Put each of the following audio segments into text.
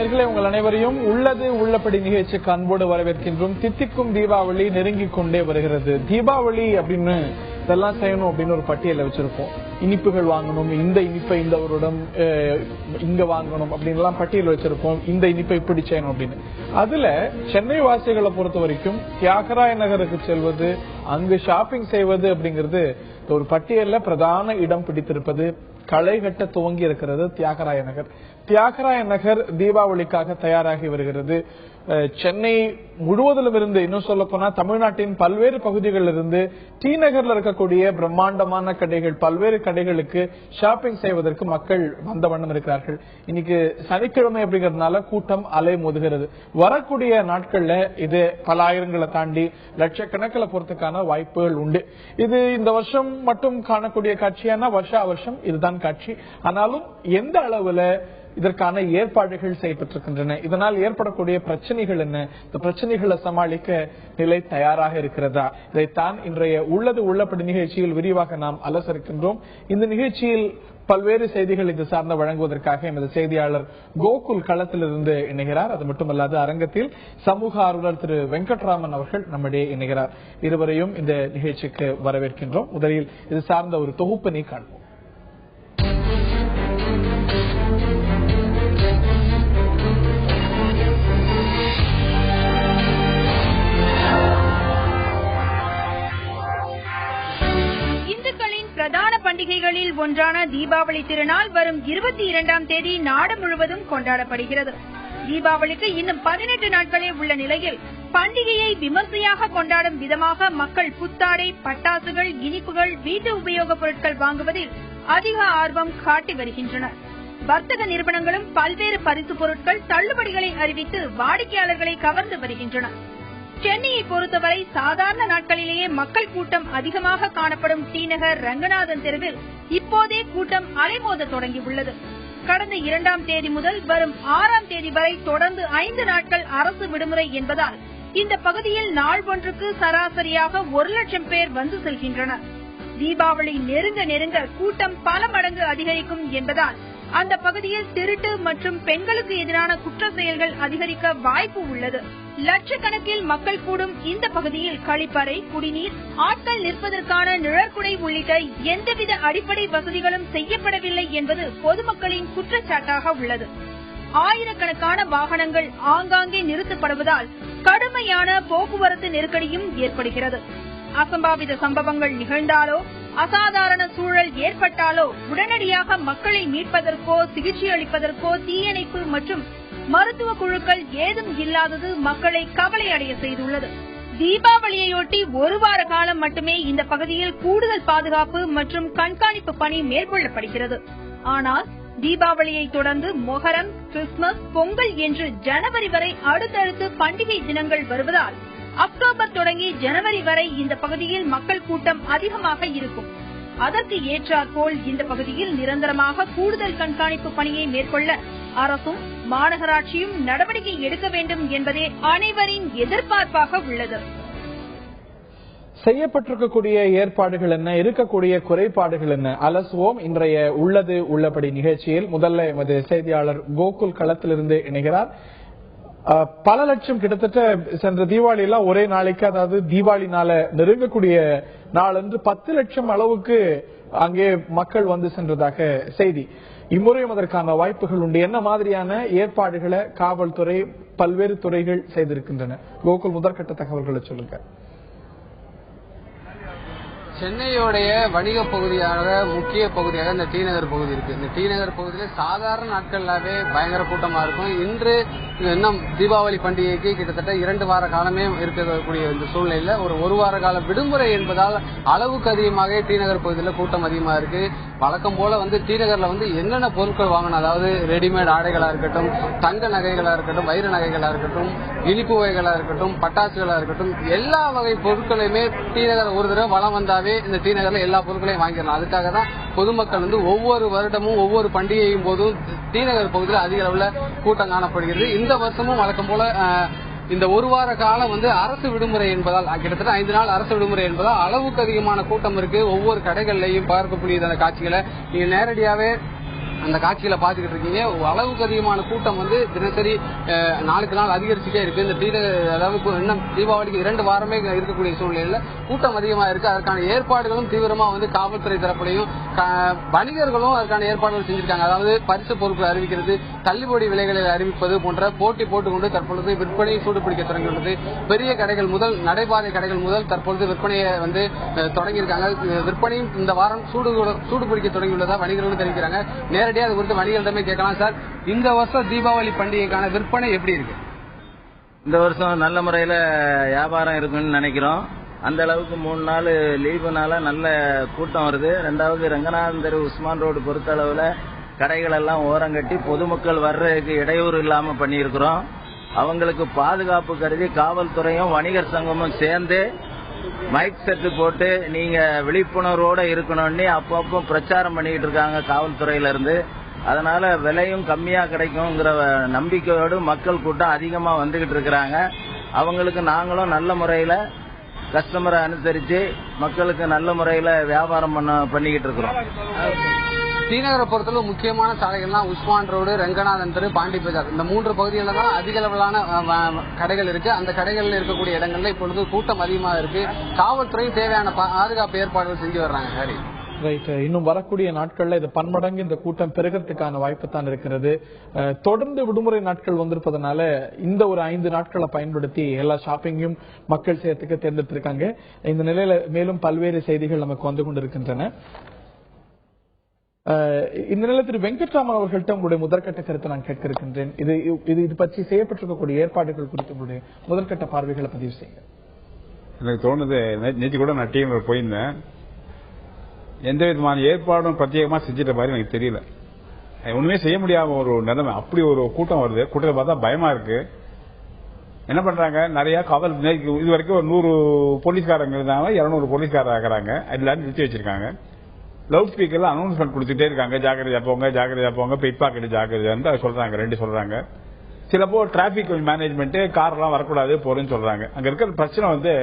நேயர்களே, உங்கள் அனைவரையும் உள்ளது உள்ளபடி நிகழ்ச்சிக்கு அன்போடு வரவேற்கின்றோம். தித்திக்கும் தீபாவளி நெருங்கிக் கொண்டே வருகிறது. தீபாவளி அப்படின்னு இதெல்லாம் செய்யணும் அப்படின்னு ஒரு பட்டியலை வச்சிருப்போம். இனிப்புகள் வாங்கணும், இந்த இனிப்பை இந்த வருடம் இங்க வாங்கணும் அப்படின்னு எல்லாம் பட்டியல் வச்சிருப்போம். இந்த இனிப்பை இப்படி செய்யணும் அப்படின்னு. அதுல சென்னை வாசிகளை பொறுத்த வரைக்கும் தியாகராய நகருக்கு செல்வது, அங்கு ஷாப்பிங் செய்வது அப்படிங்கிறது ஒரு பட்டியல்ல பிரதான இடம் பிடித்திருப்பது. களை கட்ட துவங்கி இருக்கிறது தியாகராய நகர். தியாகராய நகர் தீபாவளிக்காக தயாராகி வருகிறது. சென்னை முழுவதிலும் இருந்து, இன்னும் சொல்ல போனா தமிழ்நாட்டின் பல்வேறு பகுதிகளில் இருந்து டி நகர்ல இருக்கக்கூடிய பிரம்மாண்டமான கடைகள், பல்வேறு கடைகளுக்கு ஷாப்பிங் செய்வதற்கு மக்கள் வந்த வண்ணம் இருக்கிறார்கள். இன்னைக்கு சனிக்கிழமை அப்படிங்கறதுனால கூட்டம் அலை மோதுகிறது. வரக்கூடிய நாட்கள்ல இது பல ஆயிரங்களை தாண்டி லட்சக்கணக்கில் போறதுக்கான வாய்ப்புகள் உண்டு. இது இந்த வருஷம் மட்டும் காணக்கூடிய காட்சியான வருஷா வருஷம் இதுதான் காட்சி. ஆனாலும் எந்த அளவுல இதற்கான ஏற்பாடுகள் செய்யப்பட்டிருக்கின்றன, இதனால் ஏற்படக்கூடிய பிரச்சனைகள் என்ன, இந்த பிரச்சனைகளை சமாளிக்க நிலை தயாராக இருக்கிறதா, இதைத்தான் இன்றைய உள்ளது உள்ளபடி நிகழ்ச்சியில் விரிவாக நாம் அலசரிக்கின்றோம். இந்த நிகழ்ச்சியில் பல்வேறு செய்திகள் இது சார்ந்த வழங்குவதற்காக எமது செய்தியாளர் கோகுல் களத்திலிருந்து இணைகிறார். அது மட்டுமல்லாது அரங்கத்தில் சமூக ஆர்வலர் திரு வெங்கட்ராமன் அவர்கள் நம்மிடையே இணைகிறார். இருவரையும் இந்த நிகழ்ச்சிக்கு வரவேற்கின்றோம். முதலில் இது சார்ந்த ஒரு தொகுப்பினை காண்போம். பிரதான பண்டிகைகளில் ஒன்றான தீபாவளி திருநாள் வரும் 22ஆம் தேதி நாடு முழுவதும் கொண்டாடப்படுகிறது. தீபாவளிக்கு இன்னும் 18 நாட்களே உள்ள நிலையில் பண்டிகையை விமர்சையாக கொண்டாடும் விதமாக மக்கள் புத்தாடை, பட்டாசுகள், இனிப்புகள், வீட்டு உபயோகப் பொருட்கள் வாங்குவதில் அதிக ஆர்வம் காட்டி வருகின்றனர். வர்த்தக நிறுவனங்களும் பல்வேறு பரிசு பொருட்கள், தள்ளுபடிகளை அறிவித்து வாடிக்கையாளர்களை கவர்ந்து வருகின்றன. சென்னையை பொறுத்தவரை சாதாரண நாட்களிலேயே மக்கள் கூட்டம் அதிகமாக காணப்படும் டி நகர் ரங்கநாதன் தெருவில் இப்போதே கூட்டம் அலைமோத தொடங்கியுள்ளது. கடந்த 2ஆம் தேதி முதல் வரும் 6ஆம் தேதி வரை தொடர்ந்து 5 நாட்கள் அரசு விடுமுறை என்பதால் இந்த பகுதியில் நாள் ஒன்றுக்கு சராசரியாக 1 லட்சம் பேர் வந்து செல்கின்றனர். தீபாவளி நெருங்க நெருங்க கூட்டம் பல மடங்கு அதிகரிக்கும் என்பதால் அந்த பகுதியில் திருட்டு மற்றும் பெண்களுக்கு எதிரான குற்ற செயல்கள் அதிகரிக்க வாய்ப்பு உள்ளது. லட்சக்கணக்கில் மக்கள் கூடும் இந்த பகுதியில் கழிப்பறை, குடிநீர், ஆட்கள் நிற்பதற்கான நிழற்குடை உள்ளிட்ட எந்தவித அடிப்படை வசதிகளும் செய்யப்படவில்லை என்பது பொதுமக்களின் குற்றச்சாட்டாக உள்ளது. ஆயிரக்கணக்கான வாகனங்கள் ஆங்காங்கே நிறுத்தப்படுவதால் கடுமையான போக்குவரத்து நெருக்கடியும் ஏற்படுகிறது. அசம்பாவித சம்பவங்கள் நிகழ்ந்தாலோ, அசாதாரண சூழல் ஏற்பட்டாலோ உடனடியாக மக்களை மீட்பதற்கோ, சிகிச்சை அளிப்பதற்கோ தீயணைப்பு மற்றும் மருத்துவ குழுக்கள் ஏதும் இல்லாதது மக்களை கவலை அடைய செய்துள்ளது. தீபாவளியையொட்டி 1 வார காலம் மட்டுமே இந்த பகுதியில் கூடுதல் பாதுகாப்பு மற்றும் கண்காணிப்பு பணி மேற்கொள்ளப்படுகிறது. ஆனால் தீபாவளியை தொடர்ந்து மொஹரம், கிறிஸ்துமஸ், பொங்கல் என்று ஜனவரி வரை அடுத்தடுத்து பண்டிகை தினங்கள் வருவதால் அக்டோபர் தொடங்கி ஜனவரி வரை இந்த பகுதியில் மக்கள் கூட்டம் அதிகமாக இருக்கும். அதற்கு ஏற்றாற்போல் இந்த பகுதியில் நிரந்தரமாக கூடுதல் கண்காணிப்பு பணியை மேற்கொள்ள அரசும் மாநகராட்சியும் நடவடிக்கை எடுக்க வேண்டும் என்பதே அனைவரின் எதிர்பார்ப்பாக உள்ளது. செய்யப்பட்டிருக்கக்கூடிய ஏற்பாடுகள் என்ன, இருக்கக்கூடிய குறைபாடுகள் என்ன, அலசுவோம் இன்றைய உள்ளது உள்ளபடி நிகழ்ச்சியில். முதல்ல எமது செய்தியாளர் கோகுல் களத்திலிருந்து இணைகிறார். பல லட்சம், கிட்டத்தட்ட சென்ற தீபாவளி எல்லாம் ஒரே நாளைக்கு, அதாவது தீபாவளி நாள நெருங்கக்கூடிய நாளன்று 10 லட்சம் அளவுக்கு அங்கே மக்கள் வந்து சென்றதாக செய்தி. இம்முறையும் அதற்கான வாய்ப்புகள் உண்டு. என்ன மாதிரியான ஏற்பாடுகளை காவல்துறை, பல்வேறு துறைகள் செய்திருக்கின்றன? கோகுல், முதற்கட்ட தகவல்களை சொல்லுங்க. சென்னையோடைய வணிக பகுதியாக, முக்கிய பகுதியாக இந்த டி நகர் பகுதி இருக்கு. இந்த டி நகர் பகுதியில் சாதாரண நாட்களாவே பயங்கர கூட்டமா இருக்கும். இன்று இன்னும் தீபாவளி பண்டிகைக்கு கிட்டத்தட்ட 2 வார காலமே இருக்கக்கூடிய இந்த சூழ்நிலையில ஒரு வார கால விடுமுறை என்பதால் அளவுக்கு அதிகமாக டி நகர் பகுதியில் கூட்டம் அதிகமா இருக்கு. வழக்கம் போல டி நகர்ல என்னென்ன பொருட்கள் வாங்கணும், அதாவது ரெடிமேட் ஆடைகளா இருக்கட்டும், தங்க நகைகளா இருக்கட்டும், வைர நகைகளா இருக்கட்டும், இனிப்பு வகைகளா இருக்கட்டும், பட்டாசுகளா இருக்கட்டும், எல்லா வகை பொருட்களையுமே டி நகர் ஒரு தடவை வளம் வந்தாவே இந்த டி நகர்ல எல்லா பொருட்களையும் வாங்கிடலாம். அதுக்காக தான் பொதுமக்கள் ஒவ்வொரு வருடமும் ஒவ்வொரு பண்டிகையும் போதும் டி நகர் பகுதியில் அதிக அளவுல கூட்டம் காணப்படுகிறது. இந்த வருஷமும் வழக்கம் போல இந்த 1 வார காலம் அரசு விடுமுறை என்பதால், கிட்டத்தட்ட 5 நாள் அரசு விடுமுறை என்பதால் அளவுக்கு அதிகமான கூட்டம் இருக்கு. ஒவ்வொரு கடைகள்லையும் பார்க்கக்கூடிய அந்த காட்சிகளை நீங்க நேரடியாவே அந்த காட்சியில பாத்துக்கிட்டு இருக்கீங்க. அளவுக்கு அதிகமான கூட்டம் வந்து தினசரி நாளுக்கு நாள் அதிகரிச்சுட்டே இருக்கு. இந்த அதாவது இன்னும் தீபாவளிக்கு 2 வாரமே இருக்கக்கூடிய சூழ்நிலையில கூட்டம் அதிகமா இருக்கு. அதற்கான ஏற்பாடுகளும் தீவிரமா வந்து காவல்துறை தரப்புலையும் வணிகர்களும் அதற்கான ஏற்பாடுகள் செஞ்சிருக்காங்க. அதாவது பரிசு பொருட்கள் அறிவிக்கிறது, தள்ளுபடி விலைகளை அறிவிப்பது போன்ற போட்டி போட்டுக்கொண்டு தற்பொழுது விற்பனையை சூடுபிடிக்க தொடங்கியுள்ளது. பெரிய கடைகள் முதல் நடைபாதை கடைகள் முதல் தற்பொழுது விற்பனையை வந்து தொடங்கியிருக்காங்க. விற்பனையும் இந்த வாரம் சூடுபிடிக்க தொடங்கியுள்ளதா வணிகர்களும் தெரிவிக்கிறாங்க. நேரடியாக அது குறித்து வணிகர்களிடமே கேட்கலாம். சார், இந்த வருஷம் தீபாவளி பண்டிகைக்கான விற்பனை எப்படி இருக்கு? இந்த வருஷம் நல்ல முறையில வியாபாரம் இருக்குன்னு நினைக்கிறோம். அந்த அளவுக்கு 3 நாள் லீவுனால நல்ல கூட்டம் வருது. 2வது ரங்கநாதன் தெரு உஸ்மான் ரோடு பொறுத்த அளவுல கடைகள் எல்லாம் ஓரங்கட்டி பொதுமக்கள் வர்றதுக்கு இடையூறு இல்லாம பண்ணியிருக்கிறோம். அவங்களுக்கு பாதுகாப்பு கருதி காவல்துறையும் வணிகர் சங்கமும் சேர்ந்து மைக் செட்டு போட்டு நீங்க விழிப்புணர்வோட இருக்கணும்னு அப்பப்போ பிரச்சாரம் பண்ணிட்டு இருக்காங்க காவல்துறையில இருந்து. அதனால விலையும் கம்மியா கிடைக்கும்ங்கிற நம்பிக்கையோடு மக்கள் கூட்டம் அதிகமா வந்துகிட்டு இருக்கிறாங்க. அவங்களுக்கு நாங்களும் நல்ல முறையில கஸ்டமரை அனுசரிச்சு மக்களுக்கு நல்ல முறையில வியாபாரம் பண்ணிக்கிட்டு இருக்கிறோம். ஸ்ரீநகரை பொறுத்தளவு முக்கியமான சாலைகள்லாம் உஸ்மான் ரோடு, ரங்கநாதன் தெரு, பாண்டி பஜார் இந்த 3 பகுதிகளில் தான் அதிக அளவிலான கடைகள் இருக்கு. அந்த கடைகளில் இருக்கக்கூடிய இடங்கள்ல இப்பொழுது கூட்டம் அதிகமாக இருக்கு. காவல்துறையும் தேவையான பாதுகாப்பு ஏற்பாடுகள் செஞ்சு வர்றாங்க. சரி, ரைட். இன்னும் வரக்கூடிய நாட்கள்ல இது பன்மடங்கு இந்த கூட்டம் பெருகிறதுக்கான வாய்ப்பு தான் இருக்கிறது. தொடர்ந்து விடுமுறை நாட்கள் வந்திருப்பதனால இந்த ஒரு 5 நாட்களை பயன்படுத்தி எல்லா ஷாப்பிங்கும் மக்கள் செய்யறதுக்கு தேர்ந்தெடுத்திருக்காங்க. இந்த நிலையில மேலும் பல்வேறு செய்திகள் நமக்கு வந்து கொண்டிருக்கின்றன. இந்த நிலையத்தில் வெங்கட்ராமன் அவர்கள்ட்ட உங்களுடைய முதற்கட்ட கருத்தை நான் கேட்க இருக்கின்றேன். இது பற்றி செய்யப்பட்டிருக்கக்கூடிய ஏற்பாடுகள் குறித்து உங்களுடைய முதற்கட்ட பார்வைகளை பதிவு செய்யுங்க. எனக்கு தோணுது, நேற்று கூட நான் டீம் போயிருந்தேன். எந்த விதமான ஏற்பாடும் பிரத்யேகமா செஞ்சிட்ட மாதிரி எனக்கு தெரியல. ஒண்ணுமே செய்ய முடியாம ஒரு நிலைமை. அப்படி ஒரு கூட்டம் வருது. கூட்டத்தை பார்த்தா பயமா இருக்கு. என்ன பண்றாங்க, நிறைய காவல் இது வரைக்கும் ஒரு 100 போலீஸ்காரங்க இருந்தாங்க, 200 போலீஸ்காரர் ஆகிறாங்க. எல்லாரும் நிறுத்தி வச்சிருக்காங்க. லவுட் ஸ்பீக்கர்ல அனௌன்ஸ்மெண்ட் கொடுத்துட்டே இருக்காங்க, ஜாக்கிரதையா போங்க, ஜாக்கிரதையா போங்க, பிக் பாக்கெட் ஜாக்கிரதையா சொல்றாங்க. 2 சொல்றாங்க. சிலப்போ டிராபிக் மேனேஜ்மெண்ட் கார்லாம் வரக்கூடாது போறேன்னு சொல்றாங்க. அங்க இருக்கிற பிரச்சனை வந்து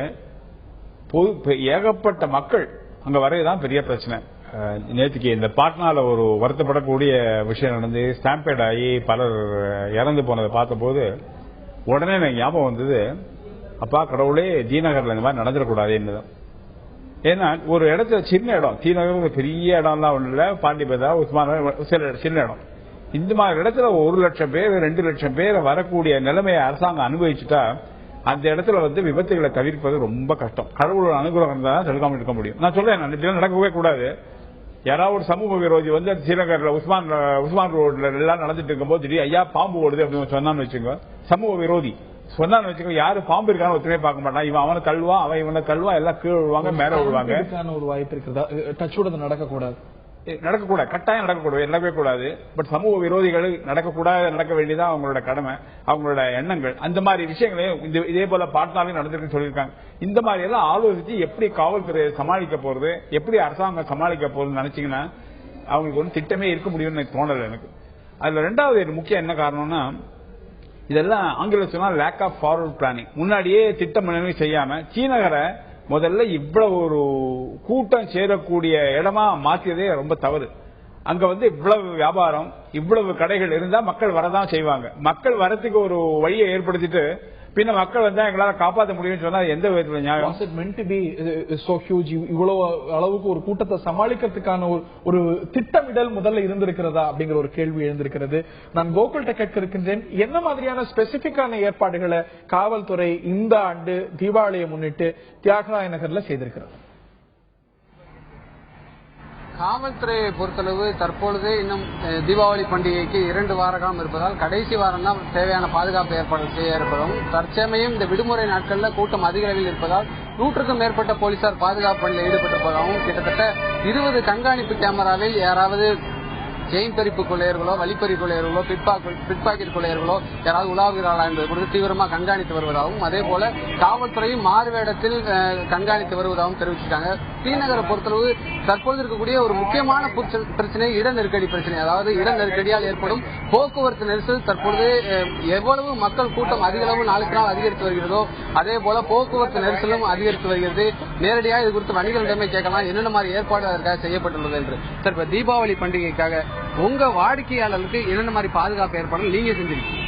ஏகப்பட்ட மக்கள் அங்க வரையதான் பெரிய பிரச்சனை. நேற்றுக்கு இந்த பாட்னால ஒரு வருத்தப்படக்கூடிய விஷயம் நடந்து ஸ்டாம்பேட் ஆகி பலர் இறந்து போனதை பார்த்த போது உடனே எனக்கு ஞாபகம் வந்தது, அப்பா கடவுளே தீநகர்ல இந்த மாதிரி நடந்துடக்கூடாது என்னதான். ஏன்னா ஒரு இடத்துல சின்ன இடம், தீநகர் பெரிய இடம்லாம் ஒண்ணு இல்ல, பாண்டி பஜார், உஸ்மான் சின்ன இடம். இந்த மாதிரி இடத்துல 1 லட்சம் பேர் 2 லட்சம் பேர் வரக்கூடிய நிலைமையை அரசாங்கம் அனுபவிச்சுட்டா அந்த இடத்துல வந்து விபத்துகளை தவிர்ப்பது ரொம்ப கஷ்டம். கடவுளோட அனுகிரகம் தான் தடுக்காம இருக்க முடியும். நான் சொல்றேன், நடக்கவே கூடாது. யாராவது ஒரு சமூக விரோதி வந்து ஸ்ரீநகர்ல உஸ்மான் ரோட்ல எல்லாம் நடந்துட்டு இருக்கும்போது திடீர் ஐயா பாம்பு ஓடுது அப்படின்னு சொன்னான்னு வச்சுக்கோங்க, சமூக விரோதி சொன்னான்னு வச்சுக்கோங்க, யாரு பாம்பு இருக்கான்னு ஒருத்தமே பார்க்க மாட்டான். இவன் அவனை தள்ளுவான், அவன் இவனை தள்ளுவான், எல்லாம் கீழே விழுவாங்க, மேல விழுவாங்க. ஒரு வாய்ப்பு இருக்கிறதா? டச்சோட நடக்கக்கூடாது, கட்டாயம் நடக்கக்கூடாது, நடக்கவே கூடாது. பட் சமூக விரோதிகள் நடக்கக்கூடாது, நடக்க வேண்டியதான் அவங்களோட கடமை, அவங்களோட எண்ணங்கள். அந்த மாதிரி விஷயங்களையும் இதே போல பாட்னாலையும் நடந்திருக்குன்னு சொல்லியிருக்காங்க. இந்த மாதிரி எல்லாம் ஆலோசிச்சு எப்படி காவல்துறையை சமாளிக்க போறது, எப்படி அரசாங்கம் சமாளிக்க போறதுன்னு நினைச்சீங்கன்னா அவங்களுக்கு ஒரு திட்டமே இருக்க முடியும்னு எனக்கு தோணல. எனக்கு அதுல 2வது முக்கியம் என்ன காரணம்னா, இதெல்லாம் ஆங்கில சொன்னா லேக் ஆஃப் ஃபார்வர்ட் பிளானிங். முன்னாடியே திட்டம் செய்யாம ஸ்ரீநகரை முதல்ல இவ்வளவு ஒரு கூட்டம் சேரக்கூடிய இடமா மாற்றியதே ரொம்ப தவறு. அங்க வந்து இவ்வளவு வியாபாரம், இவ்வளவு கடைகள் இருந்தா மக்கள் வரதான் செய்வாங்க. மக்கள் வரத்துக்கு ஒரு வழியை ஏற்படுத்திட்டு பின்ன மக்கள் வந்தா எங்களால காப்பாற்ற முடியும்னு சொன்னா எந்த விதத்துல நியாயம்? இவ்வளவு அளவுக்கு ஒரு கூட்டத்தை சமாளிக்கிறதுக்கான ஒரு திட்டமிடல் முதல்ல இருந்திருக்கிறதா அப்படிங்கிற ஒரு கேள்வி எழுந்திருக்கிறது. நான் கோகுல்கிட்ட கேட்க இருக்கின்றேன், என்ன மாதிரியான ஸ்பெசிபிக்கான ஏற்பாடுகளை காவல்துறை இந்த ஆண்டு தீபாவளியை முன்னிட்டு தியாகராய நகர்ல செய்திருக்கிறது? காவல்துறையை பொறுத்தளவு தற்பொழுது இன்னும் தீபாவளி பண்டிகைக்கு 2 வார காலம் இருப்பதால் கடைசி வாரம் தான் தேவையான பாதுகாப்பு ஏற்பாடுகள் செய்ய இருப்பதும், தற்சமயம் இந்த விடுமுறை நாட்களில் கூட்டம் அதிக அளவில் இருப்பதால் 100க்கும் மேற்பட்ட போலீசார் பாதுகாப்பு பணியில் ஈடுபட்டிருப்பதாகவும், கிட்டத்தட்ட 20 கண்காணிப்பு கேமராவில் யாராவது செயின் பறிப்பு கொள்ளையர்களோ, வழிப்பறி கொள்ளையர்களோ, பிட்பாக்கெட் கொள்ளையர்களோ யாராவது உலாவுகிறார்களா என்பது குறித்து தீவிரமாக கண்காணித்து வருவதாகவும், அதே போல காவல்துறையும் மாறுவேடத்தில் கண்காணித்து வருவதாகவும் தெரிவிச்சிருக்காங்க. ஸ்ரீநகரை பொறுத்தளவு தற்போது இருக்கக்கூடிய ஒரு முக்கியமான பிரச்சனை இட நெருக்கடி பிரச்சனை. அதாவது இட நெருக்கடியால் ஏற்படும் போக்குவரத்து நெரிசல். தற்பொழுது எவ்வளவு மக்கள் கூட்டம் அதிக அளவு நாளுக்கு நாள் அதிகரித்து வருகிறதோ அதே போல போக்குவரத்து நெரிசலும் அதிகரித்து வருகிறது. நேரடியாக இது குறித்து வணிகர்களிடமே கேட்கலாம், என்னென்ன மாதிரி ஏற்பாடு அதற்காக செய்யப்பட்டுள்ளது என்று. சார், இப்ப தீபாவளி பண்டிகைக்காக உங்க வாடிக்கையாளர்களுக்கு என்னென்ன மாதிரி பாதுகாப்பு ஏற்பாடு நீங்க செஞ்சிருக்கீங்க?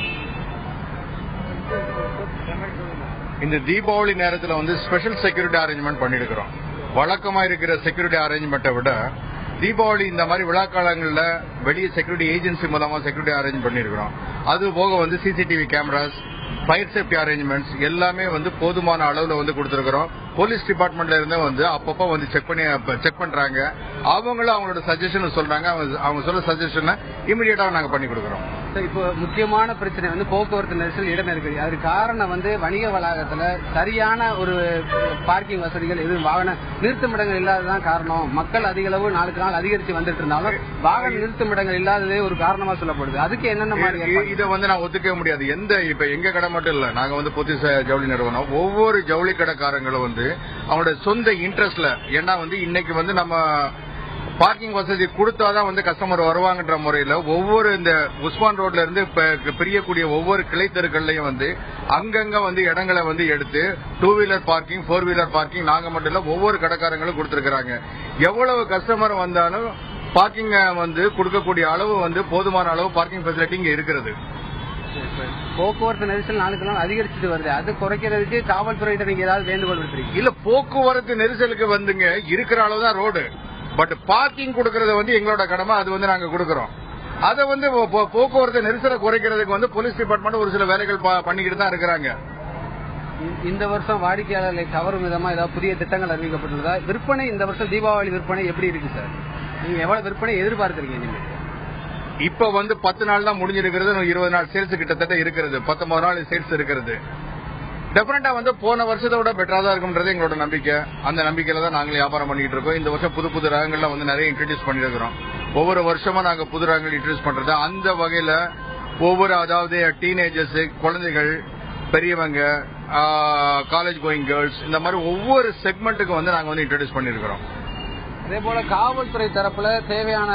இந்த தீபாவளி நேரத்தில் வந்து ஸ்பெஷல் செக்யூரிட்டி அரேஞ்ச்மெண்ட் பண்ணிருக்கிறோம். வழக்கமா இருக்கிற செக்யூரிட்டி அரேஞ்ச்மெண்ட்டை விட தீபாவளி இந்த மாதிரி விழா காலங்களில் வெளியே செக்யூரிட்டி ஏஜென்சி மூலமா செக்யூரிட்டி அரேஞ்ச் பண்ணிருக்கிறோம். அது போக வந்து CCTV cameras, fire safety arrangements எல்லாமே வந்து போதுமான அளவுல வந்து கொடுத்திருக்கிறோம். போலீஸ் டிபார்ட்மெண்ட்ல இருந்து வந்து அப்பப்போ வந்து செக் பண்றாங்க. அவங்களும் அவங்களோட சஜஷன் சொல்றாங்க. அவங்க சொல்ற சஜஷனை இமிடியேட்டா நாங்க பண்ணி கொடுக்கிறோம். இப்போ முக்கியமான பிரச்சனை வந்து போக்குவரத்து நெரிசல், இட நெருக்கடி. அதுக்கு காரணம் வந்து வணிக வளாகத்துல சரியான ஒரு பார்க்கிங் வசதிகள் எதுவும் வாகன நிறுத்துமிடங்கள் இல்லாததான் காரணம். மக்கள் அதிக அளவு நாளுக்கு நாள் அதிகரித்து வந்துட்டு இருந்தாலும் வாகன நிறுத்துமிடங்கள் இல்லாததே ஒரு காரணமா சொல்லப்படுது. அதுக்கு என்னென்ன மாதிரி இதை வந்து நான் ஒத்துக்க முடியாது. இப்ப எங்க கடை மட்டும் இல்ல, நாங்க வந்து பொது ஜவுளி நிறுவனம். ஒவ்வொரு ஜவுளி கடைக்காரங்களும் வந்து அவங்களோட சொந்த இன்ட்ரெஸ்ட்ல, ஏன்னா வந்து இன்னைக்கு வந்து நம்ம பார்க்கிங் வசதி கொடுத்தாதான் வந்து கஸ்டமர் வருவாங்கன்ற முறையில ஒவ்வொரு இந்த உஸ்மான் ரோட்ல இருந்து பிரியக்கூடிய ஒவ்வொரு கிளை தெருக்கள்லயும் வந்து அங்கங்க வந்து இடங்களை வந்து எடுத்து 2 வீலர் பார்க்கிங், 4 வீலர் பார்க்கிங் நாங்க மட்டும் இல்ல ஒவ்வொரு கடைக்காரங்களும் கொடுத்திருக்கிறாங்க. எவ்வளவு கஸ்டமர் வந்தாலும் பார்க்கிங் வந்து கொடுக்கக்கூடிய அளவு வந்து போதுமான அளவு பார்க்கிங் ஃபெசிலிட்டி இங்க இருக்கிறது. போக்குவரத்து நெரிசல் நாளுக்கு நாள் அதிகரிச்சுட்டு வருது. அது குறைக்கிறதுக்கு காவல்துறையிட்ட நீங்க ஏதாவது வேண்டுகோள் விடுறீங்க? இல்ல, போக்குவரத்து நெரிசலுக்கு வந்துங்க இருக்கிற அளவுதான் ரோடு. பட் பார்க்கிங் கொடுக்கறது வந்து எங்களோட கடமை. அது வந்து நாங்க கொடுக்கறோம். அதை வந்து போக்குவரத்து நெரிசலை குறைக்கிறதுக்கு வந்து போலீஸ் டிபார்ட்மெண்ட் ஒரு சில வேலைகள் பண்ணிக்கிட்டு தான் இருக்கிறாங்க. இந்த வருஷம் வாடிக்கையாளர்களை கவரும் விதமா ஏதாவது புதிய திட்டங்கள் அறிவிக்கப்பட்டுள்ளதா? விற்பனை இந்த வருஷம் தீபாவளி விற்பனை எப்படி இருக்கு சார்? நீங்க எவ்வளவு விற்பனை எதிர்பார்க்கிறீங்க? நீங்க இப்ப வந்து 10 நாள் தான் முடிஞ்சிருக்கிறது. 20 நாள் சேல்ஸ் கிட்டத்தட்ட இருக்கிறது. 19 நாள் சேல்ஸ் இருக்கிறது. டெஃபினட்டா வந்து போன வருஷத்தை விட பெட்டரா தான் இருக்கும்ன்றது எங்களோட நம்பிக்கை. அந்த நம்பிக்கையில தான் நாங்களே வியாபாரம் பண்ணிட்டு இருக்கோம். இந்த வருஷம் புது புது ரகங்கள்லாம் வந்து நிறைய இன்ட்ரடியூஸ் பண்ணிருக்கிறோம். ஒவ்வொரு வருஷமும் நாங்க புது ரகங்கள் இன்ட்ரடியூஸ் பண்றது. அந்த வகையில ஒவ்வொரு, அதாவது டீனேஜர்ஸ், குழந்தைகள், பெரியவங்க, காலேஜ் கோயிங் கேர்ள்ஸ், இந்த மாதிரி ஒவ்வொரு செக்மெண்ட்டுக்கு வந்து நாங்க வந்து இன்ட்ரடியூஸ் பண்ணிருக்கிறோம். அதே போல காவல்துறை தரப்புல தேவையான